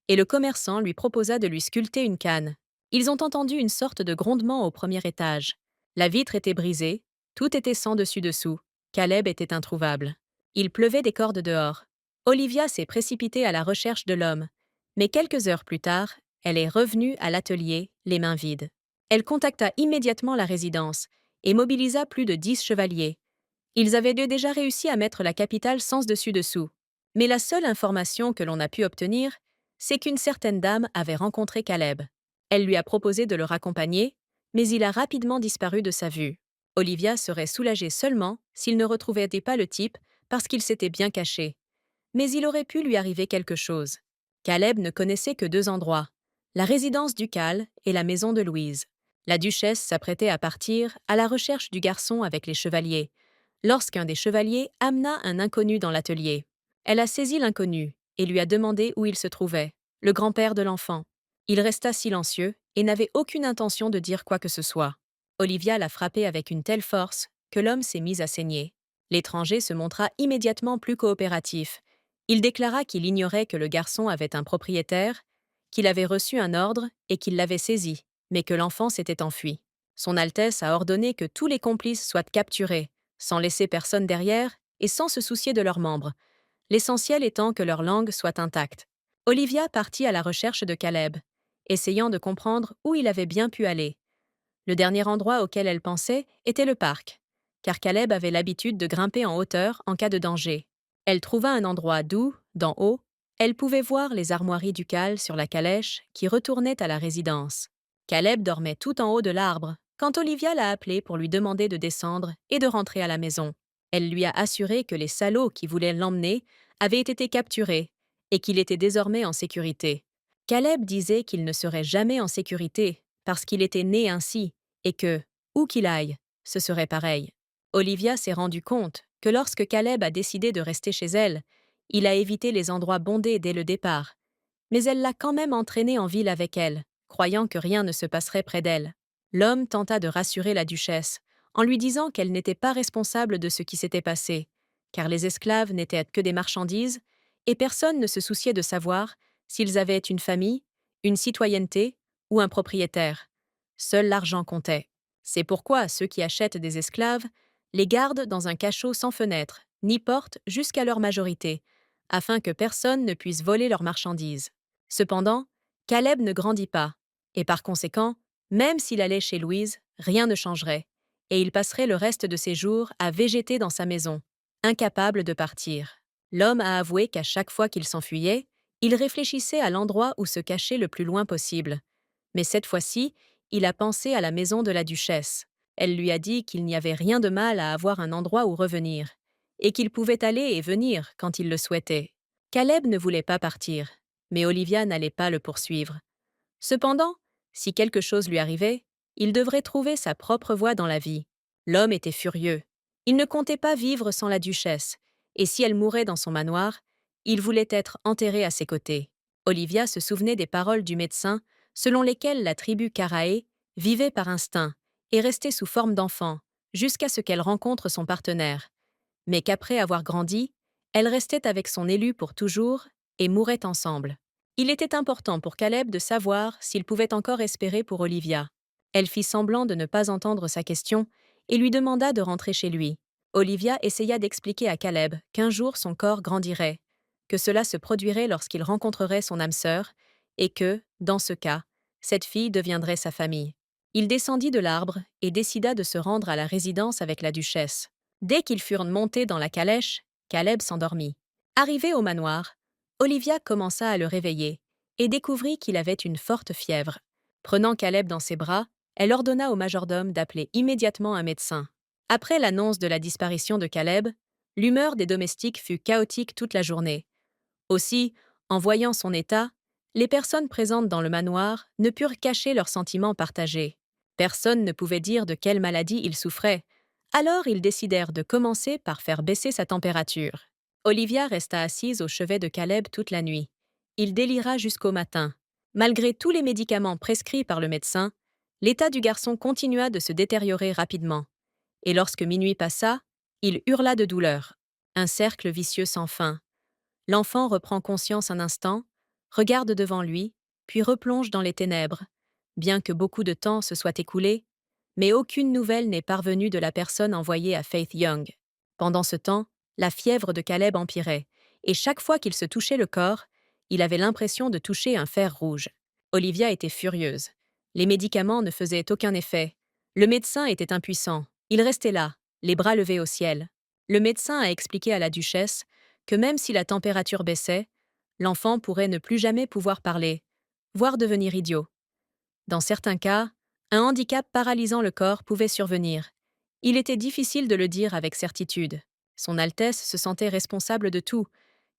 et le commerçant lui proposa de lui sculpter une canne. Ils ont entendu une sorte de grondement au premier étage. La vitre était brisée, tout était sans dessus-dessous. Caleb était introuvable. Il pleuvait des cordes dehors. Olivia s'est précipitée à la recherche de l'homme, mais quelques heures plus tard, elle est revenue à l'atelier, les mains vides. Elle contacta immédiatement la résidence et mobilisa plus de 10 chevaliers. Ils avaient déjà réussi à mettre la capitale sans dessus-dessous. Mais la seule information que l'on a pu obtenir, c'est qu'une certaine dame avait rencontré Caleb. Elle lui a proposé de le raccompagner, mais il a rapidement disparu de sa vue. Olivia serait soulagée seulement s'il ne retrouvait pas le type parce qu'il s'était bien caché. Mais il aurait pu lui arriver quelque chose. Caleb ne connaissait que 2 endroits, la résidence ducale et la maison de Louise. La duchesse s'apprêtait à partir à la recherche du garçon avec les chevaliers, lorsqu'un des chevaliers amena un inconnu dans l'atelier. Elle a saisi l'inconnu et lui a demandé où il se trouvait, le grand-père de l'enfant. Il resta silencieux et n'avait aucune intention de dire quoi que ce soit. Olivia l'a frappé avec une telle force que l'homme s'est mis à saigner. L'étranger se montra immédiatement plus coopératif. Il déclara qu'il ignorait que le garçon avait un propriétaire, qu'il avait reçu un ordre et qu'il l'avait saisi, mais que l'enfant s'était enfui. Son Altesse a ordonné que tous les complices soient capturés, sans laisser personne derrière et sans se soucier de leurs membres, l'essentiel étant que leur langue soit intacte. Olivia partit à la recherche de Caleb, essayant de comprendre où il avait bien pu aller. Le dernier endroit auquel elle pensait était le parc, car Caleb avait l'habitude de grimper en hauteur en cas de danger. Elle trouva un endroit d'où, d'en haut, elle pouvait voir les armoiries ducales sur la calèche qui retournait à la résidence. Caleb dormait tout en haut de l'arbre, quand Olivia l'a appelé pour lui demander de descendre et de rentrer à la maison. Elle lui a assuré que les salauds qui voulaient l'emmener avaient été capturés et qu'il était désormais en sécurité. Caleb disait qu'il ne serait jamais en sécurité parce qu'il était né ainsi et que, où qu'il aille, ce serait pareil. Olivia s'est rendu compte que lorsque Caleb a décidé de rester chez elle, il a évité les endroits bondés dès le départ, mais elle l'a quand même entraîné en ville avec elle, croyant que rien ne se passerait près d'elle. L'homme tenta de rassurer la duchesse, en lui disant qu'elle n'était pas responsable de ce qui s'était passé, car les esclaves n'étaient que des marchandises, et personne ne se souciait de savoir s'ils avaient une famille, une citoyenneté ou un propriétaire. Seul l'argent comptait. C'est pourquoi ceux qui achètent des esclaves les gardent dans un cachot sans fenêtre, ni porte jusqu'à leur majorité, afin que personne ne puisse voler leurs marchandises. Cependant, Caleb ne grandit pas, et par conséquent, même s'il allait chez Louise, rien ne changerait, et il passerait le reste de ses jours à végéter dans sa maison, incapable de partir. L'homme a avoué qu'à chaque fois qu'il s'enfuyait, il réfléchissait à l'endroit où se cacher le plus loin possible. Mais cette fois-ci, il a pensé à la maison de la duchesse. Elle lui a dit qu'il n'y avait rien de mal à avoir un endroit où revenir, et qu'il pouvait aller et venir quand il le souhaitait. Caleb ne voulait pas partir, mais Olivia n'allait pas le poursuivre. Cependant, si quelque chose lui arrivait, il devrait trouver sa propre voie dans la vie. L'homme était furieux. Il ne comptait pas vivre sans la duchesse, et si elle mourait dans son manoir, il voulait être enterré à ses côtés. Olivia se souvenait des paroles du médecin, selon lesquelles la tribu Karaé vivait par instinct et restait sous forme d'enfant, jusqu'à ce qu'elle rencontre son partenaire. Mais qu'après avoir grandi, elle restait avec son élu pour toujours et mouraient ensemble. Il était important pour Caleb de savoir s'il pouvait encore espérer pour Olivia. Elle fit semblant de ne pas entendre sa question et lui demanda de rentrer chez lui. Olivia essaya d'expliquer à Caleb qu'un jour son corps grandirait, que cela se produirait lorsqu'il rencontrerait son âme sœur, et que, dans ce cas, cette fille deviendrait sa famille. Il descendit de l'arbre et décida de se rendre à la résidence avec la duchesse. Dès qu'ils furent montés dans la calèche, Caleb s'endormit. Arrivé au manoir, Olivia commença à le réveiller et découvrit qu'il avait une forte fièvre. Prenant Caleb dans ses bras, elle ordonna au majordome d'appeler immédiatement un médecin. Après l'annonce de la disparition de Caleb, l'humeur des domestiques fut chaotique toute la journée. Aussi, en voyant son état, les personnes présentes dans le manoir ne purent cacher leurs sentiments partagés. Personne ne pouvait dire de quelle maladie il souffrait, alors ils décidèrent de commencer par faire baisser sa température. Olivia resta assise au chevet de Caleb toute la nuit. Il délira jusqu'au matin. Malgré tous les médicaments prescrits par le médecin, l'état du garçon continua de se détériorer rapidement. Et lorsque minuit passa, il hurla de douleur. Un cercle vicieux sans fin. L'enfant reprend conscience un instant, regarde devant lui, puis replonge dans les ténèbres, bien que beaucoup de temps se soit écoulé, mais aucune nouvelle n'est parvenue de la personne envoyée à Faith Young. Pendant ce temps, la fièvre de Caleb empirait, et chaque fois qu'il se touchait le corps, il avait l'impression de toucher un fer rouge. Olivia était furieuse. Les médicaments ne faisaient aucun effet. Le médecin était impuissant. Il restait là, les bras levés au ciel. Le médecin a expliqué à la duchesse que même si la température baissait, l'enfant pourrait ne plus jamais pouvoir parler, voire devenir idiot. Dans certains cas, un handicap paralysant le corps pouvait survenir. Il était difficile de le dire avec certitude. Son Altesse se sentait responsable de tout,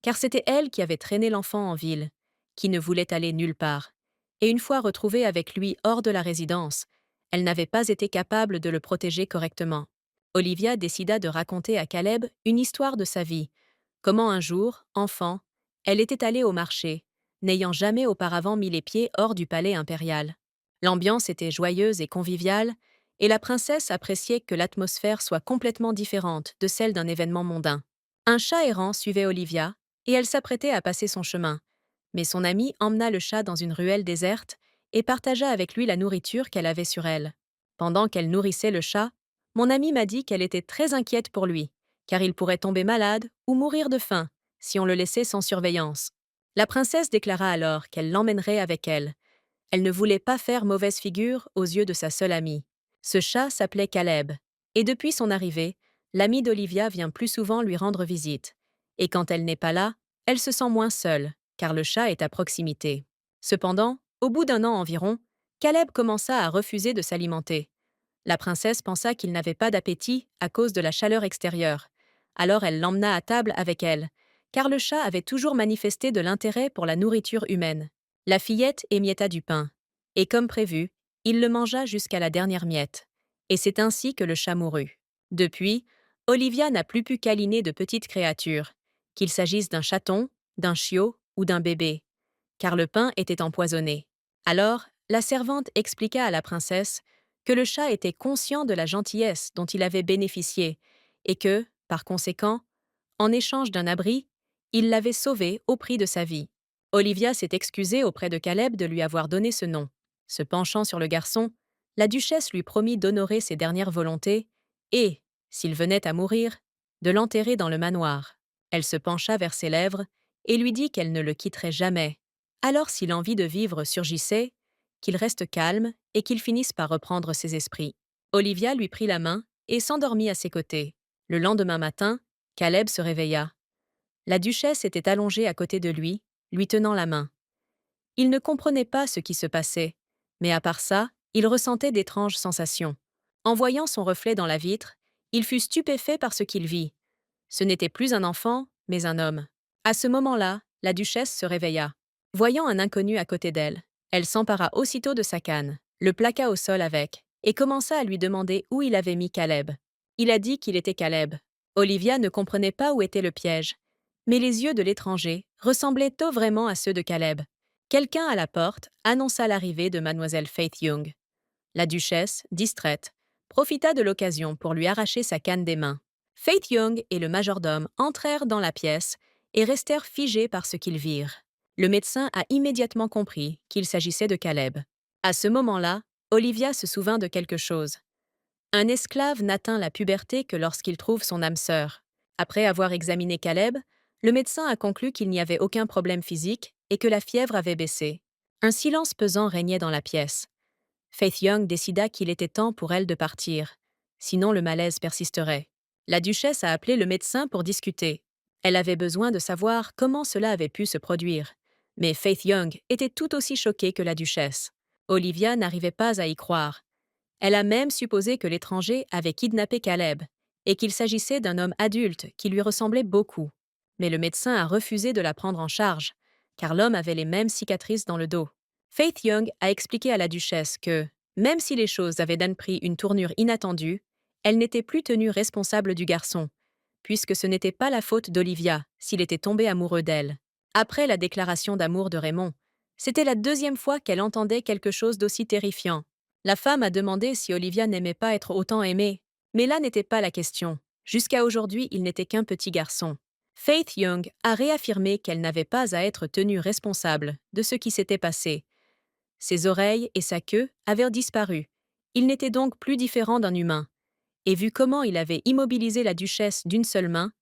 car c'était elle qui avait traîné l'enfant en ville, qui ne voulait aller nulle part. Et une fois retrouvée avec lui hors de la résidence, elle n'avait pas été capable de le protéger correctement. Olivia décida de raconter à Caleb une histoire de sa vie, comment un jour, enfant, elle était allée au marché, n'ayant jamais auparavant mis les pieds hors du palais impérial. L'ambiance était joyeuse et conviviale, et la princesse appréciait que l'atmosphère soit complètement différente de celle d'un événement mondain. Un chat errant suivait Olivia, et elle s'apprêtait à passer son chemin. Mais son amie emmena le chat dans une ruelle déserte et partagea avec lui la nourriture qu'elle avait sur elle. Pendant qu'elle nourrissait le chat, mon amie m'a dit qu'elle était très inquiète pour lui, car il pourrait tomber malade ou mourir de faim si on le laissait sans surveillance. La princesse déclara alors qu'elle l'emmènerait avec elle. Elle ne voulait pas faire mauvaise figure aux yeux de sa seule amie. Ce chat s'appelait Caleb, et depuis son arrivée, l'amie d'Olivia vient plus souvent lui rendre visite. Et quand elle n'est pas là, elle se sent moins seule, car le chat est à proximité. Cependant, au bout d'un an environ, Caleb commença à refuser de s'alimenter. La princesse pensa qu'il n'avait pas d'appétit à cause de la chaleur extérieure. Alors elle l'emmena à table avec elle, car le chat avait toujours manifesté de l'intérêt pour la nourriture humaine. La fillette émietta du pain, et comme prévu, il le mangea jusqu'à la dernière miette. Et c'est ainsi que le chat mourut. Depuis, Olivia n'a plus pu câliner de petites créatures, qu'il s'agisse d'un chaton, d'un chiot ou d'un bébé, car le pain était empoisonné. Alors, la servante expliqua à la princesse que le chat était conscient de la gentillesse dont il avait bénéficié et que, par conséquent, en échange d'un abri, il l'avait sauvé au prix de sa vie. Olivia s'est excusée auprès de Caleb de lui avoir donné ce nom. Se penchant sur le garçon, la duchesse lui promit d'honorer ses dernières volontés et, s'il venait à mourir, de l'enterrer dans le manoir. Elle se pencha vers ses lèvres et lui dit qu'elle ne le quitterait jamais. Alors si l'envie de vivre surgissait, qu'il reste calme et qu'il finisse par reprendre ses esprits. Olivia lui prit la main et s'endormit à ses côtés. Le lendemain matin, Caleb se réveilla. La duchesse était allongée à côté de lui tenant la main. Il ne comprenait pas ce qui se passait, mais à part ça, il ressentait d'étranges sensations. En voyant son reflet dans la vitre, il fut stupéfait par ce qu'il vit. Ce n'était plus un enfant, mais un homme. À ce moment-là, la duchesse se réveilla. Voyant un inconnu à côté d'elle, elle s'empara aussitôt de sa canne, le plaqua au sol avec, et commença à lui demander où il avait mis Caleb. Il a dit qu'il était Caleb. Olivia ne comprenait pas où était le piège, mais les yeux de l'étranger ressemblaient vraiment à ceux de Caleb. Quelqu'un à la porte annonça l'arrivée de mademoiselle Faith Young. La duchesse, distraite, profita de l'occasion pour lui arracher sa canne des mains. Faith Young et le majordome entrèrent dans la pièce et restèrent figés par ce qu'ils virent. Le médecin a immédiatement compris qu'il s'agissait de Caleb. À ce moment-là, Olivia se souvint de quelque chose. Un esclave n'atteint la puberté que lorsqu'il trouve son âme sœur. Après avoir examiné Caleb, le médecin a conclu qu'il n'y avait aucun problème physique et que la fièvre avait baissé. Un silence pesant régnait dans la pièce. Faith Young décida qu'il était temps pour elle de partir, sinon le malaise persisterait. La duchesse a appelé le médecin pour discuter. Elle avait besoin de savoir comment cela avait pu se produire. Mais Faith Young était tout aussi choquée que la duchesse. Olivia n'arrivait pas à y croire. Elle a même supposé que l'étranger avait kidnappé Caleb et qu'il s'agissait d'un homme adulte qui lui ressemblait beaucoup. Mais le médecin a refusé de la prendre en charge, car l'homme avait les mêmes cicatrices dans le dos. Faith Young a expliqué à la duchesse que, même si les choses avaient pris une tournure inattendue, elle n'était plus tenue responsable du garçon, puisque ce n'était pas la faute d'Olivia s'il était tombé amoureux d'elle. Après la déclaration d'amour de Raymond, c'était la deuxième fois qu'elle entendait quelque chose d'aussi terrifiant. La femme a demandé si Olivia n'aimait pas être autant aimée, mais là n'était pas la question. Jusqu'à aujourd'hui, il n'était qu'un petit garçon. Faith Young a réaffirmé qu'elle n'avait pas à être tenue responsable de ce qui s'était passé. Ses oreilles et sa queue avaient disparu. Il n'était donc plus différent d'un humain. Et vu comment il avait immobilisé la duchesse d'une seule main,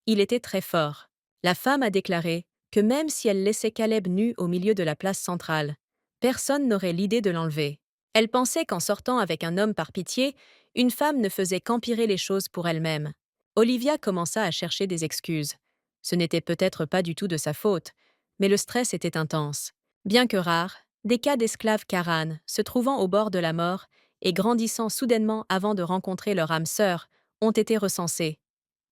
il était très fort. La femme a déclaré que même si elle laissait Caleb nu au milieu de la place centrale, personne n'aurait l'idée de l'enlever. Elle pensait qu'en sortant avec un homme par pitié, une femme ne faisait qu'empirer les choses pour elle-même. Olivia commença à chercher des excuses. Ce n'était peut-être pas du tout de sa faute, mais le stress était intense. Bien que rare, des cas d'esclaves Karan, se trouvant au bord de la mort et grandissant soudainement avant de rencontrer leur âme sœur, ont été recensés,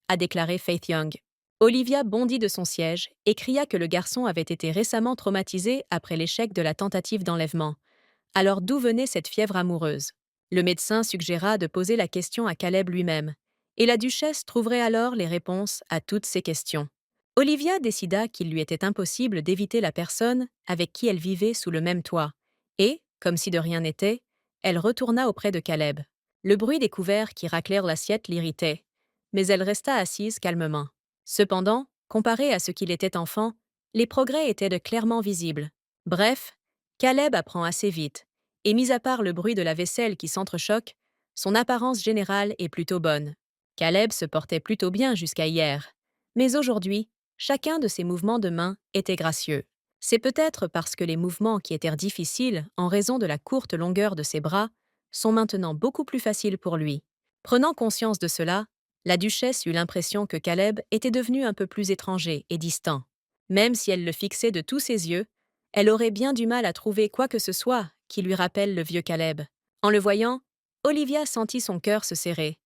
a déclaré Faith Young. Olivia bondit de son siège et cria que le garçon avait été récemment traumatisé après l'échec de la tentative d'enlèvement. Alors d'où venait cette fièvre amoureuse? Le médecin suggéra de poser la question à Caleb lui-même, et la duchesse trouverait alors les réponses à toutes ces questions. Olivia décida qu'il lui était impossible d'éviter la personne avec qui elle vivait sous le même toit, et, comme si de rien n'était, elle retourna auprès de Caleb. Le bruit des couverts qui raclèrent l'assiette l'irritait, mais elle resta assise calmement. Cependant, comparé à ce qu'il était enfant, les progrès étaient clairement visibles. Bref, Caleb apprend assez vite, et mis à part le bruit de la vaisselle qui s'entrechoque, son apparence générale est plutôt bonne. Caleb se portait plutôt bien jusqu'à hier, mais aujourd'hui, chacun de ses mouvements de main était gracieux. C'est peut-être parce que les mouvements qui étaient difficiles en raison de la courte longueur de ses bras sont maintenant beaucoup plus faciles pour lui. Prenant conscience de cela, la duchesse eut l'impression que Caleb était devenu un peu plus étranger et distant. Même si elle le fixait de tous ses yeux, elle aurait bien du mal à trouver quoi que ce soit qui lui rappelle le vieux Caleb. En le voyant, Olivia sentit son cœur se serrer.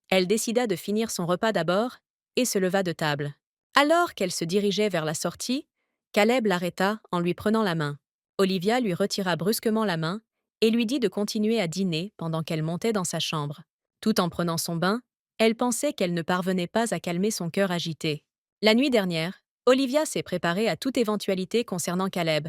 Elle décida de finir son repas d'abord et se leva de table. Alors qu'elle se dirigeait vers la sortie, Caleb l'arrêta en lui prenant la main. Olivia lui retira brusquement la main et lui dit de continuer à dîner pendant qu'elle montait dans sa chambre. Tout en prenant son bain, elle pensait qu'elle ne parvenait pas à calmer son cœur agité. La nuit dernière, Olivia s'est préparée à toute éventualité concernant Caleb.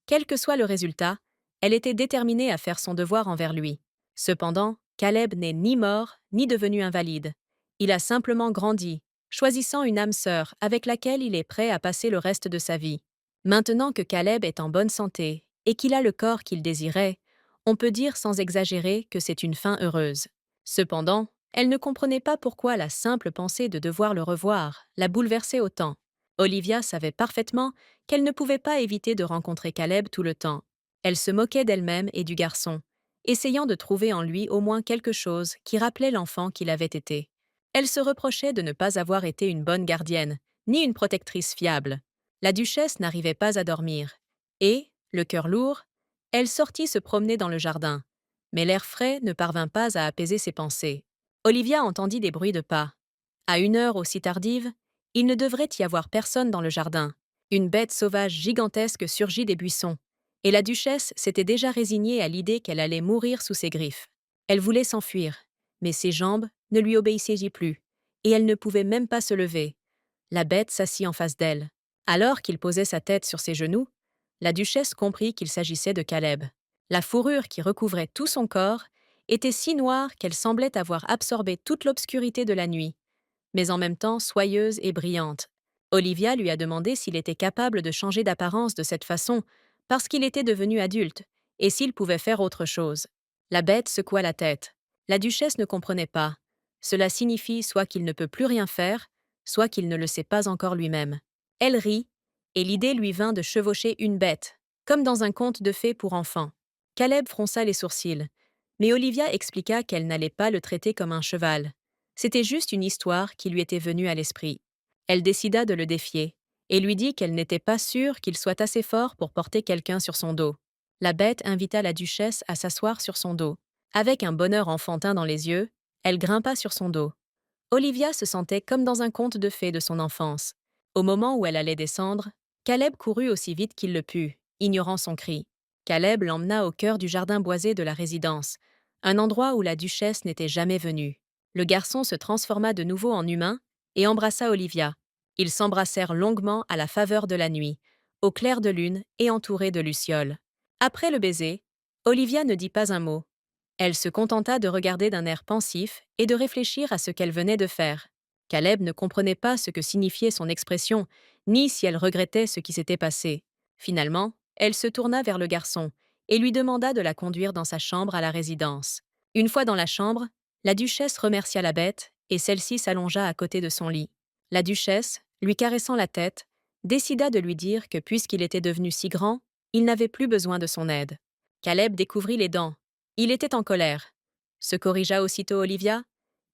Quel que soit le résultat, elle était déterminée à faire son devoir envers lui. Cependant, Caleb n'est ni mort ni devenu invalide. Il a simplement grandi, choisissant une âme sœur avec laquelle il est prêt à passer le reste de sa vie. Maintenant que Caleb est en bonne santé et qu'il a le corps qu'il désirait, on peut dire sans exagérer que c'est une fin heureuse. Cependant, elle ne comprenait pas pourquoi la simple pensée de devoir le revoir la bouleversait autant. Olivia savait parfaitement qu'elle ne pouvait pas éviter de rencontrer Caleb tout le temps. Elle se moquait d'elle-même et du garçon, essayant de trouver en lui au moins quelque chose qui rappelait l'enfant qu'il avait été. Elle se reprochait de ne pas avoir été une bonne gardienne, ni une protectrice fiable. La duchesse n'arrivait pas à dormir, et, le cœur lourd, elle sortit se promener dans le jardin. Mais l'air frais ne parvint pas à apaiser ses pensées. Olivia entendit des bruits de pas. À une heure aussi tardive, il ne devrait y avoir personne dans le jardin. Une bête sauvage gigantesque surgit des buissons, et la duchesse s'était déjà résignée à l'idée qu'elle allait mourir sous ses griffes. Elle voulait s'enfuir, mais ses jambes ne lui obéissaient plus, et elle ne pouvait même pas se lever. La bête s'assit en face d'elle. Alors qu'il posait sa tête sur ses genoux, la duchesse comprit qu'il s'agissait de Caleb. La fourrure qui recouvrait tout son corps était si noire qu'elle semblait avoir absorbé toute l'obscurité de la nuit, mais en même temps soyeuse et brillante. Olivia lui a demandé s'il était capable de changer d'apparence de cette façon, parce qu'il était devenu adulte, et s'il pouvait faire autre chose. La bête secoua la tête. La duchesse ne comprenait pas. Cela signifie soit qu'il ne peut plus rien faire, soit qu'il ne le sait pas encore lui-même. Elle rit, et l'idée lui vint de chevaucher une bête, comme dans un conte de fées pour enfants. Caleb fronça les sourcils, mais Olivia expliqua qu'elle n'allait pas le traiter comme un cheval. C'était juste une histoire qui lui était venue à l'esprit. Elle décida de le défier, et lui dit qu'elle n'était pas sûre qu'il soit assez fort pour porter quelqu'un sur son dos. La bête invita la duchesse à s'asseoir sur son dos. Avec un bonheur enfantin dans les yeux, elle grimpa sur son dos. Olivia se sentait comme dans un conte de fées de son enfance. Au moment où elle allait descendre, Caleb courut aussi vite qu'il le put, ignorant son cri. Caleb l'emmena au cœur du jardin boisé de la résidence, un endroit où la duchesse n'était jamais venue. Le garçon se transforma de nouveau en humain et embrassa Olivia. Ils s'embrassèrent longuement à la faveur de la nuit, au clair de lune et entourés de lucioles. Après le baiser, Olivia ne dit pas un mot. Elle se contenta de regarder d'un air pensif et de réfléchir à ce qu'elle venait de faire. Caleb ne comprenait pas ce que signifiait son expression, ni si elle regrettait ce qui s'était passé. Finalement, elle se tourna vers le garçon et lui demanda de la conduire dans sa chambre à la résidence. Une fois dans la chambre, la duchesse remercia la bête et celle-ci s'allongea à côté de son lit. La duchesse, lui caressant la tête, décida de lui dire que puisqu'il était devenu si grand, il n'avait plus besoin de son aide. Caleb découvrit les dents. Il était en colère. Se corrigea aussitôt Olivia.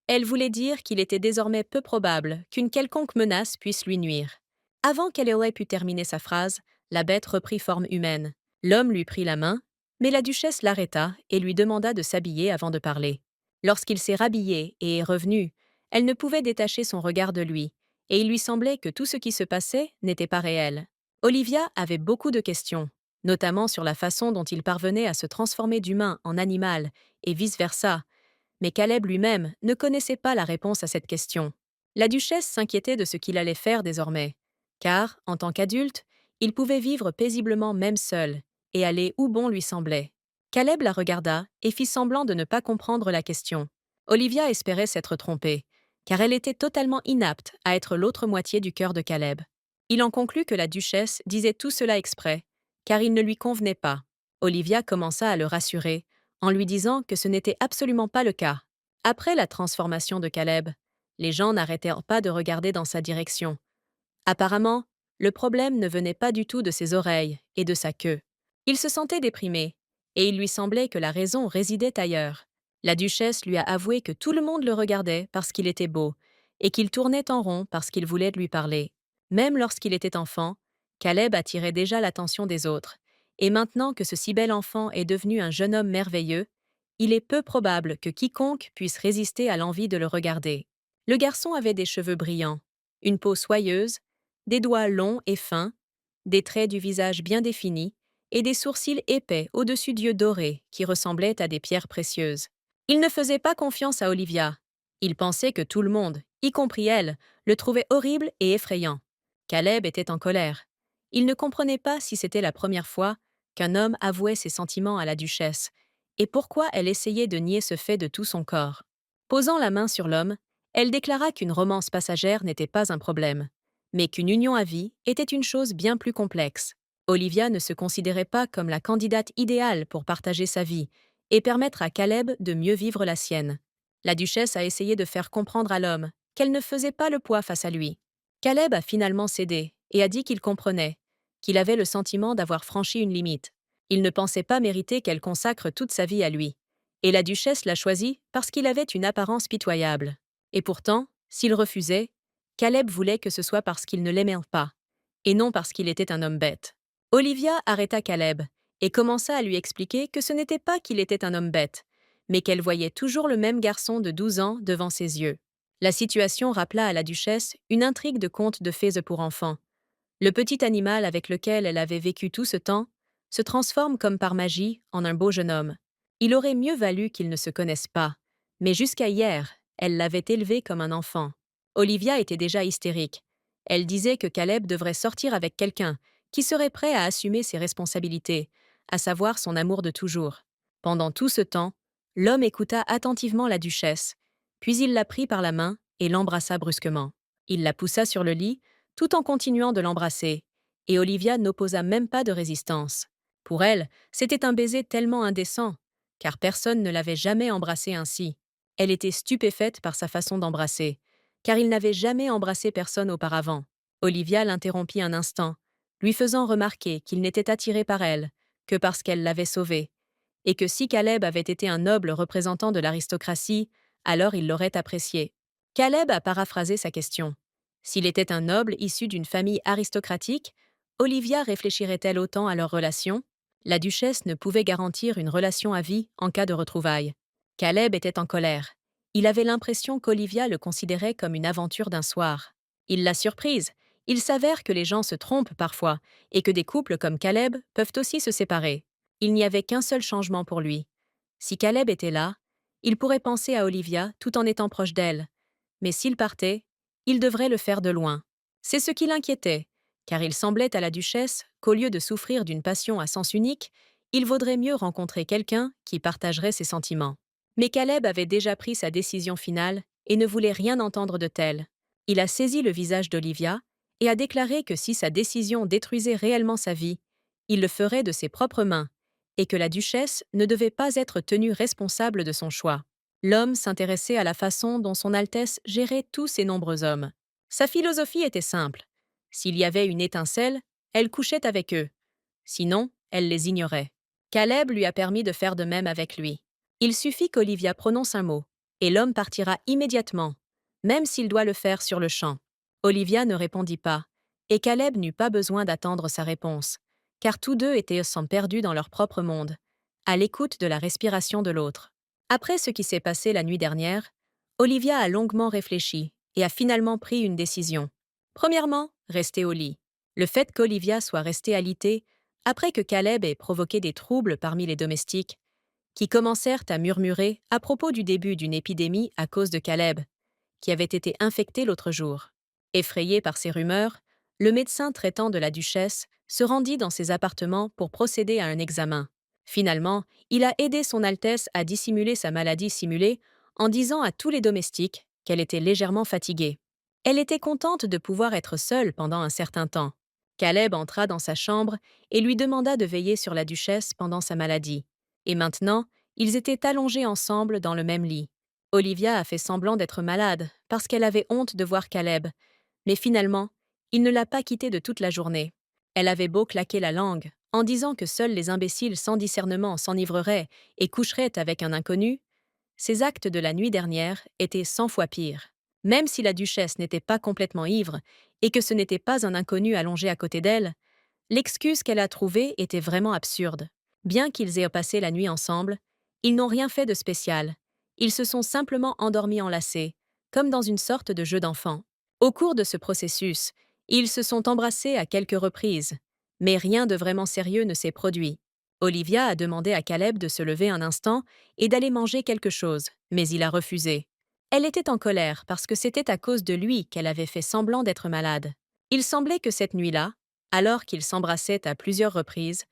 Elle voulait dire qu'il était désormais peu probable qu'une quelconque menace puisse lui nuire. Avant qu'elle aurait pu terminer sa phrase, la bête reprit forme humaine. L'homme lui prit la main, mais la duchesse l'arrêta et lui demanda de s'habiller avant de parler. Lorsqu'il s'est rhabillé et est revenu, elle ne pouvait détacher son regard de lui, et il lui semblait que tout ce qui se passait n'était pas réel. Olivia avait beaucoup de questions, notamment sur la façon dont il parvenait à se transformer d'humain en animal, et vice-versa, mais Caleb lui-même ne connaissait pas la réponse à cette question. La duchesse s'inquiétait de ce qu'il allait faire désormais. car, en tant qu'adulte, il pouvait vivre paisiblement même seul, et aller où bon lui semblait. Caleb la regarda et fit semblant de ne pas comprendre la question. Olivia espérait s'être trompée, car elle était totalement inapte à être l'autre moitié du cœur de Caleb. Il en conclut que la duchesse disait tout cela exprès, car il ne lui convenait pas. Olivia commença à le rassurer, en lui disant que ce n'était absolument pas le cas. Après la transformation de Caleb, les gens n'arrêtèrent pas de regarder dans sa direction. Apparemment, le problème ne venait pas du tout de ses oreilles et de sa queue. Il se sentait déprimé, et il lui semblait que la raison résidait ailleurs. La duchesse lui a avoué que tout le monde le regardait parce qu'il était beau, et qu'il tournait en rond parce qu'il voulait lui parler. Même lorsqu'il était enfant, Caleb attirait déjà l'attention des autres, et maintenant que ce si bel enfant est devenu un jeune homme merveilleux, il est peu probable que quiconque puisse résister à l'envie de le regarder. Le garçon avait des cheveux brillants, une peau soyeuse, des doigts longs et fins, des traits du visage bien définis et des sourcils épais au-dessus d'yeux dorés qui ressemblaient à des pierres précieuses. Il ne faisait pas confiance à Olivia. Il pensait que tout le monde, y compris elle, le trouvait horrible et effrayant. Caleb était en colère. Il ne comprenait pas si c'était la première fois qu'un homme avouait ses sentiments à la duchesse, et pourquoi elle essayait de nier ce fait de tout son corps. Posant la main sur l'homme, elle déclara qu'une romance passagère n'était pas un problème, mais qu'une union à vie était une chose bien plus complexe. Olivia ne se considérait pas comme la candidate idéale pour partager sa vie et permettre à Caleb de mieux vivre la sienne. La duchesse a essayé de faire comprendre à l'homme qu'elle ne faisait pas le poids face à lui. Caleb a finalement cédé et a dit qu'il comprenait, qu'il avait le sentiment d'avoir franchi une limite. Il ne pensait pas mériter qu'elle consacre toute sa vie à lui. Et la duchesse l'a choisi parce qu'il avait une apparence pitoyable. Et pourtant, s'il refusait, Caleb voulait que ce soit parce qu'il ne l'aimait pas, et non parce qu'il était un homme bête. Olivia arrêta Caleb et commença à lui expliquer que ce n'était pas qu'il était un homme bête, mais qu'elle voyait toujours le même garçon de 12 ans devant ses yeux. La situation rappela à la duchesse une intrigue de conte de fées pour enfants. Le petit animal avec lequel elle avait vécu tout ce temps se transforme comme par magie en un beau jeune homme. Il aurait mieux valu qu'ils ne se connaissent pas, mais jusqu'à hier, elle l'avait élevé comme un enfant. Olivia était déjà hystérique. Elle disait que Caleb devrait sortir avec quelqu'un qui serait prêt à assumer ses responsabilités, à savoir son amour de toujours. Pendant tout ce temps, l'homme écouta attentivement la duchesse, puis il la prit par la main et l'embrassa brusquement. Il la poussa sur le lit, tout en continuant de l'embrasser, et Olivia n'opposa même pas de résistance. Pour elle, c'était un baiser tellement indécent, car personne ne l'avait jamais embrassée ainsi. Elle était stupéfaite par sa façon d'embrasser, car il n'avait jamais embrassé personne auparavant. Olivia l'interrompit un instant, lui faisant remarquer qu'il n'était attiré par elle que parce qu'elle l'avait sauvé, et que si Caleb avait été un noble représentant de l'aristocratie, alors il l'aurait apprécié. Caleb a paraphrasé sa question. S'il était un noble issu d'une famille aristocratique, Olivia réfléchirait-elle autant à leur relation? La duchesse ne pouvait garantir une relation à vie en cas de retrouvailles. Caleb était en colère. Il avait l'impression qu'Olivia le considérait comme une aventure d'un soir. Il l'a surprise. Il s'avère que les gens se trompent parfois, et que des couples comme Caleb peuvent aussi se séparer. Il n'y avait qu'un seul changement pour lui. Si Caleb était là, il pourrait penser à Olivia tout en étant proche d'elle. Mais s'il partait, il devrait le faire de loin. C'est ce qui l'inquiétait, car il semblait à la duchesse qu'au lieu de souffrir d'une passion à sens unique, il vaudrait mieux rencontrer quelqu'un qui partagerait ses sentiments. Mais Caleb avait déjà pris sa décision finale et ne voulait rien entendre de tel. Il a saisi le visage d'Olivia et a déclaré que si sa décision détruisait réellement sa vie, il le ferait de ses propres mains, et que la duchesse ne devait pas être tenue responsable de son choix. L'homme s'intéressait à la façon dont son Altesse gérait tous ces nombreux hommes. Sa philosophie était simple. S'il y avait une étincelle, elle couchait avec eux. Sinon, elle les ignorait. Caleb lui a permis de faire de même avec lui. Il suffit qu'Olivia prononce un mot, et l'homme partira immédiatement, même s'il doit le faire sur le champ. Olivia ne répondit pas, et Caleb n'eut pas besoin d'attendre sa réponse, car tous deux étaient sans perdus dans leur propre monde, à l'écoute de la respiration de l'autre. Après ce qui s'est passé la nuit dernière, Olivia a longuement réfléchi et a finalement pris une décision. Premièrement, rester au lit. Le fait qu'Olivia soit restée alitée après que Caleb ait provoqué des troubles parmi les domestiques, qui commencèrent à murmurer à propos du début d'une épidémie à cause de Caleb, qui avait été infecté l'autre jour. Effrayée par ces rumeurs, Le médecin traitant de la duchesse se rendit dans ses appartements pour procéder à un examen. Finalement, il a aidé son Altesse à dissimuler sa maladie simulée en disant à tous les domestiques qu'elle était légèrement fatiguée. Elle était contente de pouvoir être seule pendant un certain temps. Caleb entra dans sa chambre et lui demanda de veiller sur la duchesse pendant sa maladie. Et maintenant, ils étaient allongés ensemble dans le même lit. Olivia a fait semblant d'être malade parce qu'elle avait honte de voir Caleb, mais finalement, il ne l'a pas quittée de toute la journée. Elle avait beau claquer la langue, en disant que seuls les imbéciles sans discernement s'enivreraient et coucheraient avec un inconnu, ses actes de la nuit dernière étaient 100 fois pires. Même si la duchesse n'était pas complètement ivre et que ce n'était pas un inconnu allongé à côté d'elle, l'excuse qu'elle a trouvée était vraiment absurde. Bien qu'ils aient passé la nuit ensemble, ils n'ont rien fait de spécial. Ils se sont simplement endormis enlacés, comme dans une sorte de jeu d'enfant. Au cours de ce processus, ils se sont embrassés à quelques reprises, mais rien de vraiment sérieux ne s'est produit. Olivia a demandé à Caleb de se lever un instant et d'aller manger quelque chose, mais il a refusé. Elle était en colère parce que c'était à cause de lui qu'elle avait fait semblant d'être malade. Il semblait que cette nuit-là, alors qu'ils s'embrassaient à plusieurs reprises,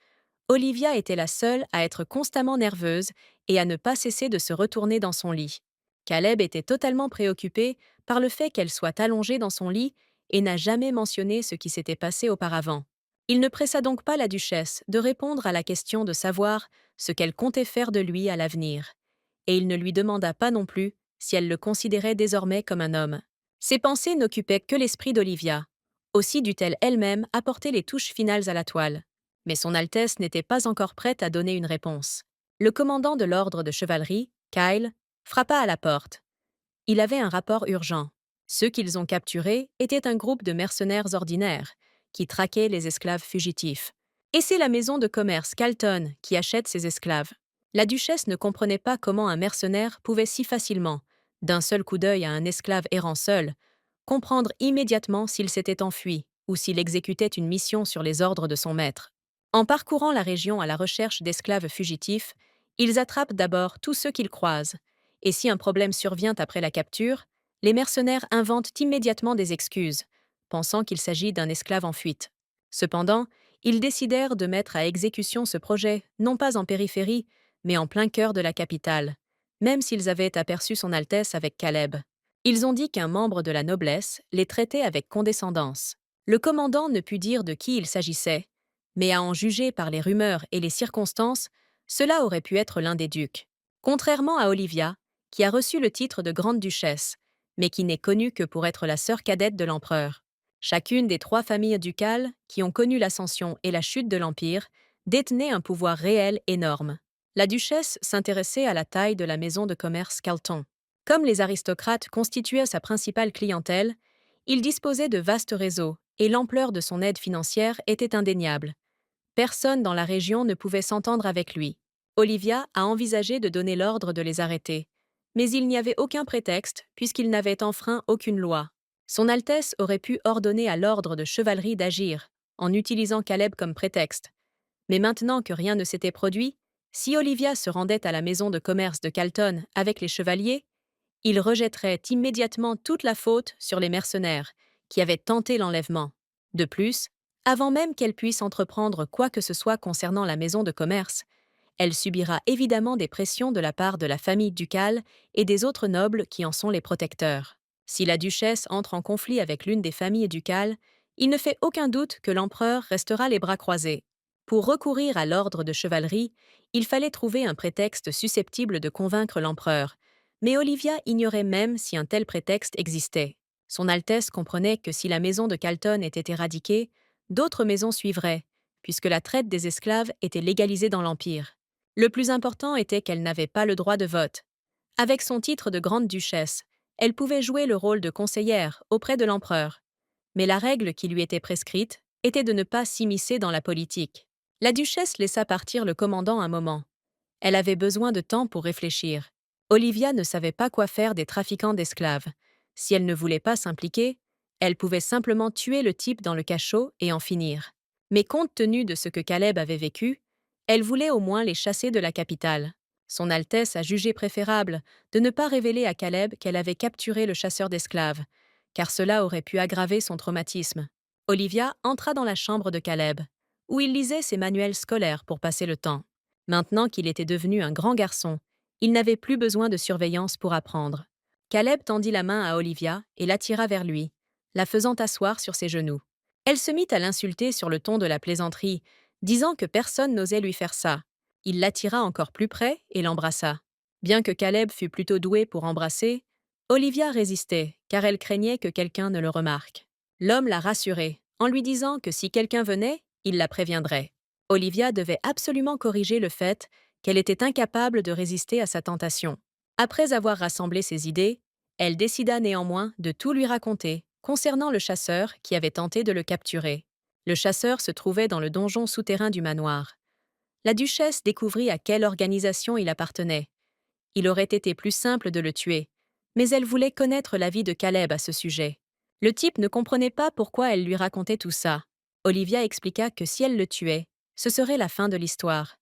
Olivia était la seule à être constamment nerveuse et à ne pas cesser de se retourner dans son lit. Caleb était totalement préoccupé par le fait qu'elle soit allongée dans son lit et n'a jamais mentionné ce qui s'était passé auparavant. Il ne pressa donc pas la duchesse de répondre à la question de savoir ce qu'elle comptait faire de lui à l'avenir, et il ne lui demanda pas non plus si elle le considérait désormais comme un homme. Ses pensées n'occupaient que l'esprit d'Olivia. Aussi dut-elle elle-même apporter les touches finales à la toile. Mais son Altesse n'était pas encore prête à donner une réponse. Le commandant de l'ordre de chevalerie, Kyle, frappa à la porte. Il avait un rapport urgent. Ceux qu'ils ont capturés étaient un groupe de mercenaires ordinaires, qui traquaient les esclaves fugitifs. Et c'est la maison de commerce Calton qui achète ces esclaves. La duchesse ne comprenait pas comment un mercenaire pouvait si facilement, d'un seul coup d'œil à un esclave errant seul, comprendre immédiatement s'il s'était enfui ou s'il exécutait une mission sur les ordres de son maître. En parcourant la région à la recherche d'esclaves fugitifs, ils attrapent d'abord tous ceux qu'ils croisent, et si un problème survient après la capture, les mercenaires inventent immédiatement des excuses, pensant qu'il s'agit d'un esclave en fuite. Cependant, ils décidèrent de mettre à exécution ce projet, non pas en périphérie, mais en plein cœur de la capitale, même s'ils avaient aperçu son Altesse avec Caleb. Ils ont dit qu'un membre de la noblesse les traitait avec condescendance. Le commandant ne put dire de qui il s'agissait, mais à en juger par les rumeurs et les circonstances, cela aurait pu être l'un des ducs. Contrairement à Olivia, qui a reçu le titre de grande duchesse, mais qui n'est connue que pour être la sœur cadette de l'empereur. Chacune des 3 familles ducales, qui ont connu l'ascension et la chute de l'Empire, détenait un pouvoir réel énorme. La duchesse s'intéressait à la taille de la maison de commerce Calton. Comme les aristocrates constituaient sa principale clientèle, il disposait de vastes réseaux et l'ampleur de son aide financière était indéniable. Personne dans la région ne pouvait s'entendre avec lui. Olivia a envisagé de donner l'ordre de les arrêter, mais il n'y avait aucun prétexte puisqu'il n'avait enfreint aucune loi. Son Altesse aurait pu ordonner à l'ordre de chevalerie d'agir, en utilisant Caleb comme prétexte. Mais maintenant que rien ne s'était produit, si Olivia se rendait à la maison de commerce de Calton avec les chevaliers, il rejetterait immédiatement toute la faute sur les mercenaires, qui avaient tenté l'enlèvement. De plus, avant même qu'elle puisse entreprendre quoi que ce soit concernant la maison de commerce, elle subira évidemment des pressions de la part de la famille ducale et des autres nobles qui en sont les protecteurs. Si la duchesse entre en conflit avec l'une des familles ducales, il ne fait aucun doute que l'empereur restera les bras croisés. Pour recourir à l'ordre de chevalerie, il fallait trouver un prétexte susceptible de convaincre l'empereur, mais Olivia ignorait même si un tel prétexte existait. Son Altesse comprenait que si la maison de Calton était éradiquée, d'autres maisons suivraient, puisque la traite des esclaves était légalisée dans l'Empire. Le plus important était qu'elle n'avait pas le droit de vote. Avec son titre de grande duchesse, elle pouvait jouer le rôle de conseillère auprès de l'empereur. Mais la règle qui lui était prescrite était de ne pas s'immiscer dans la politique. La duchesse laissa partir le commandant un moment. Elle avait besoin de temps pour réfléchir. Olivia ne savait pas quoi faire des trafiquants d'esclaves. Si elle ne voulait pas s'impliquer, elle pouvait simplement tuer le type dans le cachot et en finir. Mais compte tenu de ce que Caleb avait vécu, elle voulait au moins les chasser de la capitale. Son Altesse a jugé préférable de ne pas révéler à Caleb qu'elle avait capturé le chasseur d'esclaves, car cela aurait pu aggraver son traumatisme. Olivia entra dans la chambre de Caleb, où il lisait ses manuels scolaires pour passer le temps. Maintenant qu'il était devenu un grand garçon, il n'avait plus besoin de surveillance pour apprendre. Caleb tendit la main à Olivia et l'attira vers lui, la faisant asseoir sur ses genoux. Elle se mit à l'insulter sur le ton de la plaisanterie, disant que personne n'osait lui faire ça. Il l'attira encore plus près et l'embrassa. Bien que Caleb fût plutôt doué pour embrasser, Olivia résistait, car elle craignait que quelqu'un ne le remarque. L'homme la rassurait, en lui disant que si quelqu'un venait, il la préviendrait. Olivia devait absolument corriger le fait qu'elle était incapable de résister à sa tentation. Après avoir rassemblé ses idées, elle décida néanmoins de tout lui raconter concernant le chasseur qui avait tenté de le capturer. Le chasseur se trouvait dans le donjon souterrain du manoir. La duchesse découvrit à quelle organisation il appartenait. Il aurait été plus simple de le tuer, mais elle voulait connaître l'avis de Caleb à ce sujet. Le type ne comprenait pas pourquoi elle lui racontait tout ça. Olivia expliqua que si elle le tuait, ce serait la fin de l'histoire,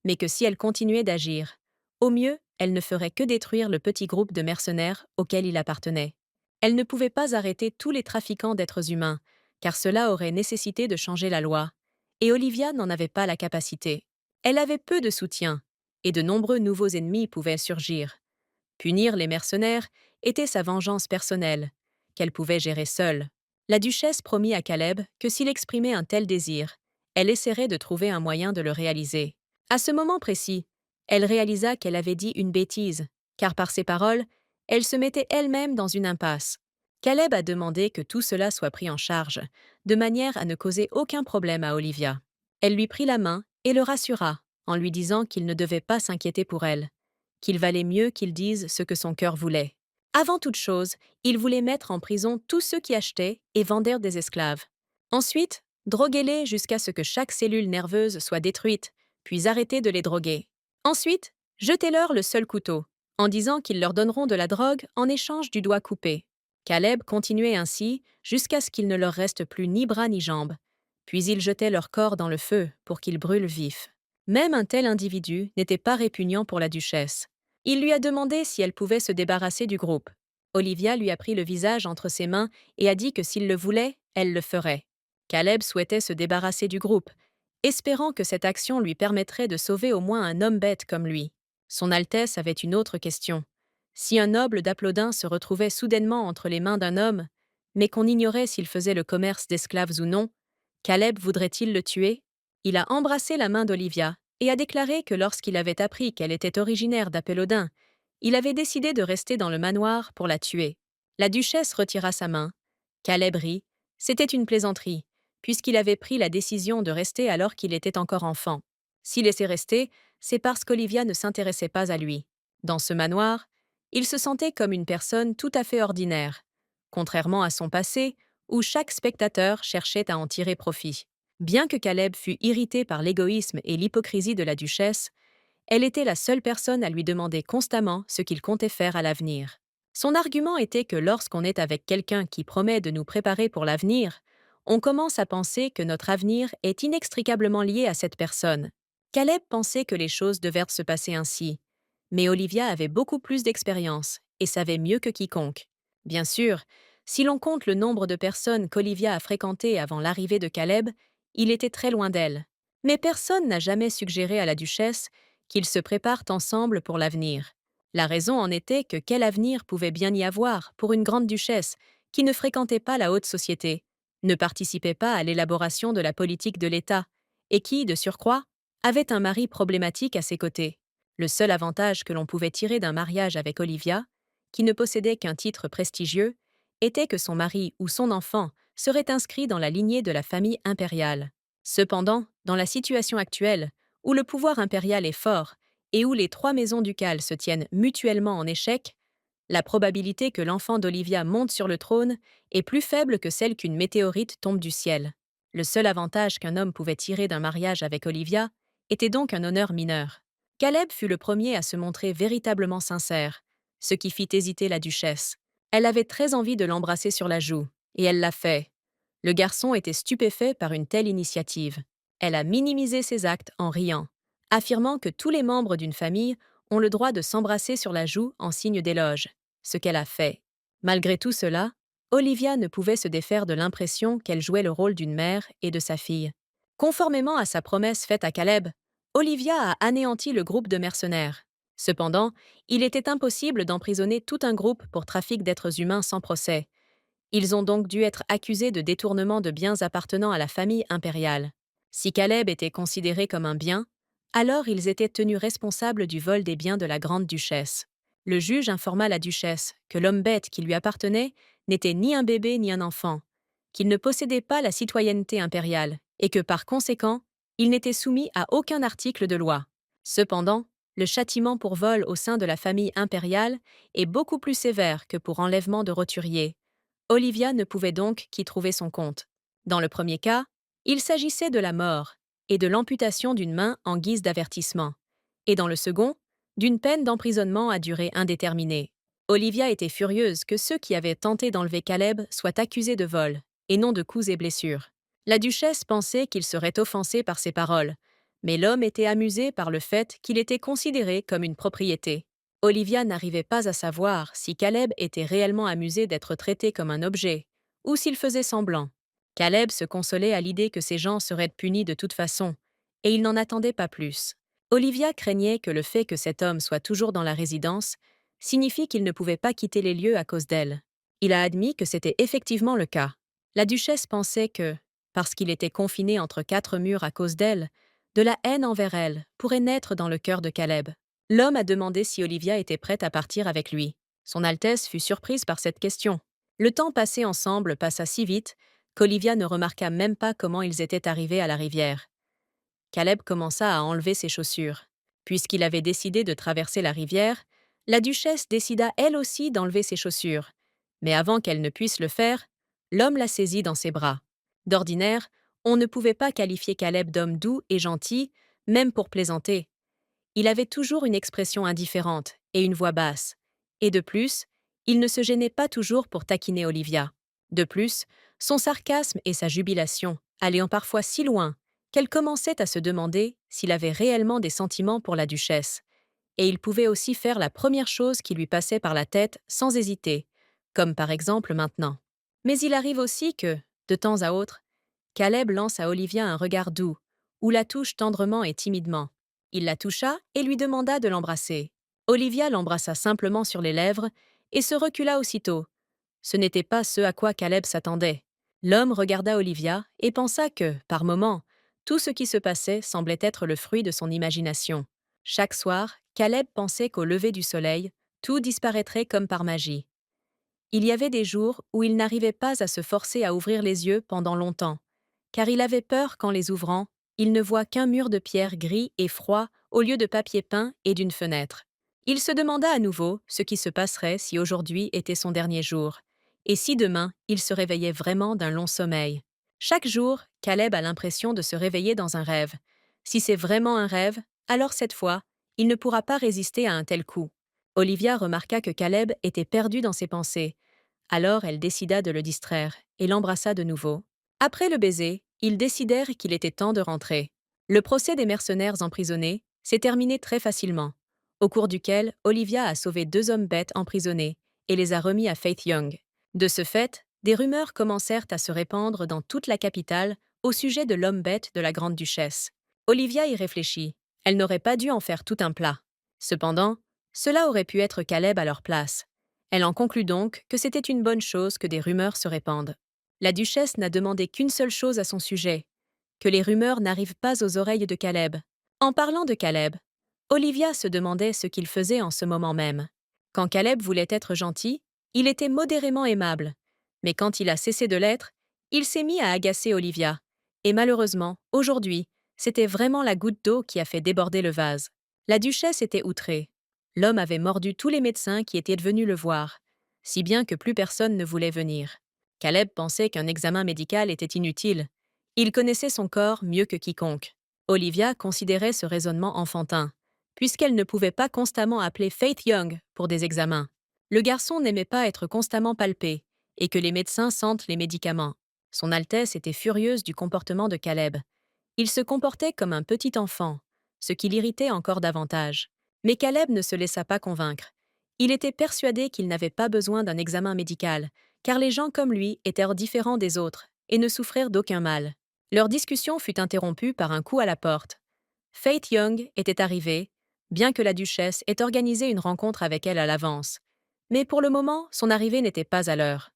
mais que si elle continuait d'agir, au mieux, elle ne ferait que détruire le petit groupe de mercenaires auquel il appartenait. Elle ne pouvait pas arrêter tous les trafiquants d'êtres humains, car cela aurait nécessité de changer la loi, et Olivia n'en avait pas la capacité. Elle avait peu de soutien, et de nombreux nouveaux ennemis pouvaient surgir. Punir les mercenaires était sa vengeance personnelle, qu'elle pouvait gérer seule. La duchesse promit à Caleb que s'il exprimait un tel désir, elle essaierait de trouver un moyen de le réaliser. À ce moment précis, elle réalisa qu'elle avait dit une bêtise, car par ses paroles, elle se mettait elle-même dans une impasse. Caleb a demandé que tout cela soit pris en charge, de manière à ne causer aucun problème à Olivia. Elle lui prit la main et le rassura, en lui disant qu'il ne devait pas s'inquiéter pour elle, qu'il valait mieux qu'il dise ce que son cœur voulait. Avant toute chose, il voulait mettre en prison tous ceux qui achetaient et vendaient des esclaves. Ensuite, droguer-les jusqu'à ce que chaque cellule nerveuse soit détruite, puis arrêter de les droguer. Ensuite, jetez-leur le seul couteau, en disant qu'ils leur donneront de la drogue en échange du doigt coupé. Caleb continuait ainsi jusqu'à ce qu'il ne leur reste plus ni bras ni jambes. Puis il jetait leur corps dans le feu pour qu'ils brûlent vifs. Même un tel individu n'était pas répugnant pour la duchesse. Il lui a demandé si elle pouvait se débarrasser du groupe. Olivia lui a pris le visage entre ses mains et a dit que s'il le voulait, elle le ferait. Caleb souhaitait se débarrasser du groupe, espérant que cette action lui permettrait de sauver au moins un homme bête comme lui. Son Altesse avait une autre question. Si un noble d'Aplodin se retrouvait soudainement entre les mains d'un homme, mais qu'on ignorait s'il faisait le commerce d'esclaves ou non, Caleb voudrait-il le tuer? Il a embrassé la main d'Olivia et a déclaré que lorsqu'il avait appris qu'elle était originaire d'Apelodin, il avait décidé de rester dans le manoir pour la tuer. La duchesse retira sa main. Caleb rit. C'était une plaisanterie, puisqu'il avait pris la décision de rester alors qu'il était encore enfant. S'il laissait rester, c'est parce qu'Olivia ne s'intéressait pas à lui. Dans ce manoir, il se sentait comme une personne tout à fait ordinaire, contrairement à son passé, où chaque spectateur cherchait à en tirer profit. Bien que Caleb fût irrité par l'égoïsme et l'hypocrisie de la duchesse, elle était la seule personne à lui demander constamment ce qu'il comptait faire à l'avenir. Son argument était que lorsqu'on est avec quelqu'un qui promet de nous préparer pour l'avenir, on commence à penser que notre avenir est inextricablement lié à cette personne. Caleb pensait que les choses devaient se passer ainsi, mais Olivia avait beaucoup plus d'expérience et savait mieux que quiconque. Bien sûr, si l'on compte le nombre de personnes qu'Olivia a fréquentées avant l'arrivée de Caleb, il était très loin d'elle. Mais personne n'a jamais suggéré à la duchesse qu'ils se préparent ensemble pour l'avenir. La raison en était que quel avenir pouvait bien y avoir pour une grande duchesse qui ne fréquentait pas la haute société, ne participait pas à l'élaboration de la politique de l'État, et qui, de surcroît, avait un mari problématique à ses côtés. Le seul avantage que l'on pouvait tirer d'un mariage avec Olivia, qui ne possédait qu'un titre prestigieux, était que son mari ou son enfant serait inscrit dans la lignée de la famille impériale. Cependant, dans la situation actuelle, où le pouvoir impérial est fort et où les trois maisons ducales se tiennent mutuellement en échec, la probabilité que l'enfant d'Olivia monte sur le trône est plus faible que celle qu'une météorite tombe du ciel. Le seul avantage qu'un homme pouvait tirer d'un mariage avec Olivia était donc un honneur mineur. Caleb fut le premier à se montrer véritablement sincère, ce qui fit hésiter la duchesse. Elle avait très envie de l'embrasser sur la joue, et elle l'a fait. Le garçon était stupéfait par une telle initiative. Elle a minimisé ses actes en riant, affirmant que tous les membres d'une famille ont le droit de s'embrasser sur la joue en signe d'éloge, ce qu'elle a fait. Malgré tout cela, Olivia ne pouvait se défaire de l'impression qu'elle jouait le rôle d'une mère et de sa fille. Conformément à sa promesse faite à Caleb, Olivia a anéanti le groupe de mercenaires. Cependant, il était impossible d'emprisonner tout un groupe pour trafic d'êtres humains sans procès. Ils ont donc dû être accusés de détournement de biens appartenant à la famille impériale. Si Caleb était considéré comme un bien, alors ils étaient tenus responsables du vol des biens de la grande duchesse. Le juge informa la duchesse que l'homme bête qui lui appartenait n'était ni un bébé ni un enfant, qu'il ne possédait pas la citoyenneté impériale et que par conséquent, il n'était soumis à aucun article de loi. Cependant, le châtiment pour vol au sein de la famille impériale est beaucoup plus sévère que pour enlèvement de roturier. Olivia ne pouvait donc qu'y trouver son compte. Dans le premier cas, il s'agissait de la mort et de l'amputation d'une main en guise d'avertissement, et dans le second, d'une peine d'emprisonnement à durée indéterminée. Olivia était furieuse que ceux qui avaient tenté d'enlever Caleb soient accusés de vol, et non de coups et blessures. La duchesse pensait qu'il serait offensé par ses paroles, mais l'homme était amusé par le fait qu'il était considéré comme une propriété. Olivia n'arrivait pas à savoir si Caleb était réellement amusé d'être traité comme un objet, ou s'il faisait semblant. Caleb se consolait à l'idée que ces gens seraient punis de toute façon, et il n'en attendait pas plus. Olivia craignait que le fait que cet homme soit toujours dans la résidence signifie qu'il ne pouvait pas quitter les lieux à cause d'elle. Il a admis que c'était effectivement le cas. La duchesse pensait que, parce qu'il était confiné entre quatre murs à cause d'elle, de la haine envers elle pourrait naître dans le cœur de Caleb. L'homme a demandé si Olivia était prête à partir avec lui. Son Altesse fut surprise par cette question. Le temps passé ensemble passa si vite qu'Olivia ne remarqua même pas comment ils étaient arrivés à la rivière. Caleb commença à enlever ses chaussures. Puisqu'il avait décidé de traverser la rivière, la duchesse décida elle aussi d'enlever ses chaussures. Mais avant qu'elle ne puisse le faire, l'homme la saisit dans ses bras. D'ordinaire, on ne pouvait pas qualifier Caleb d'homme doux et gentil, même pour plaisanter. Il avait toujours une expression indifférente et une voix basse. Et de plus, il ne se gênait pas toujours pour taquiner Olivia. De plus, son sarcasme et sa jubilation allaient parfois si loin qu'elle commençait à se demander s'il avait réellement des sentiments pour la duchesse. Et il pouvait aussi faire la première chose qui lui passait par la tête sans hésiter, comme par exemple maintenant. Mais il arrive aussi que, de temps à autre, Caleb lance à Olivia un regard doux, ou la touche tendrement et timidement. Il la toucha et lui demanda de l'embrasser. Olivia l'embrassa simplement sur les lèvres et se recula aussitôt. Ce n'était pas ce à quoi Caleb s'attendait. L'homme regarda Olivia et pensa que, par moments, tout ce qui se passait semblait être le fruit de son imagination. Chaque soir, Caleb pensait qu'au lever du soleil, tout disparaîtrait comme par magie. Il y avait des jours où il n'arrivait pas à se forcer à ouvrir les yeux pendant longtemps, car il avait peur qu'en les ouvrant, il ne voie qu'un mur de pierre gris et froid au lieu de papier peint et d'une fenêtre. Il se demanda à nouveau ce qui se passerait si aujourd'hui était son dernier jour, et si demain il se réveillait vraiment d'un long sommeil. Chaque jour, Caleb a l'impression de se réveiller dans un rêve. Si c'est vraiment un rêve, alors cette fois, il ne pourra pas résister à un tel coup. Olivia remarqua que Caleb était perdu dans ses pensées. Alors elle décida de le distraire et l'embrassa de nouveau. Après le baiser, ils décidèrent qu'il était temps de rentrer. Le procès des mercenaires emprisonnés s'est terminé très facilement, au cours duquel Olivia a sauvé deux hommes bêtes emprisonnés et les a remis à Faith Young. De ce fait, des rumeurs commencèrent à se répandre dans toute la capitale au sujet de l'homme bête de la grande duchesse. Olivia y réfléchit. Elle n'aurait pas dû en faire tout un plat. Cependant, cela aurait pu être Caleb à leur place. Elle en conclut donc que c'était une bonne chose que des rumeurs se répandent. La duchesse n'a demandé qu'une seule chose à son sujet, que les rumeurs n'arrivent pas aux oreilles de Caleb. En parlant de Caleb, Olivia se demandait ce qu'il faisait en ce moment même. Quand Caleb voulait être gentil, il était modérément aimable, mais quand il a cessé de l'être, il s'est mis à agacer Olivia. Et malheureusement, aujourd'hui, c'était vraiment la goutte d'eau qui a fait déborder le vase. La duchesse était outrée. L'homme avait mordu tous les médecins qui étaient venus le voir, si bien que plus personne ne voulait venir. Caleb pensait qu'un examen médical était inutile. Il connaissait son corps mieux que quiconque. Olivia considérait ce raisonnement enfantin, puisqu'elle ne pouvait pas constamment appeler Faith Young pour des examens. Le garçon n'aimait pas être constamment palpé, et que les médecins sentent les médicaments. Son Altesse était furieuse du comportement de Caleb. Il se comportait comme un petit enfant, ce qui l'irritait encore davantage. Mais Caleb ne se laissa pas convaincre. Il était persuadé qu'il n'avait pas besoin d'un examen médical, car les gens comme lui étaient différents des autres et ne souffrirent d'aucun mal. Leur discussion fut interrompue par un coup à la porte. Faith Young était arrivée, bien que la duchesse ait organisé une rencontre avec elle à l'avance. Mais pour le moment, son arrivée n'était pas à l'heure.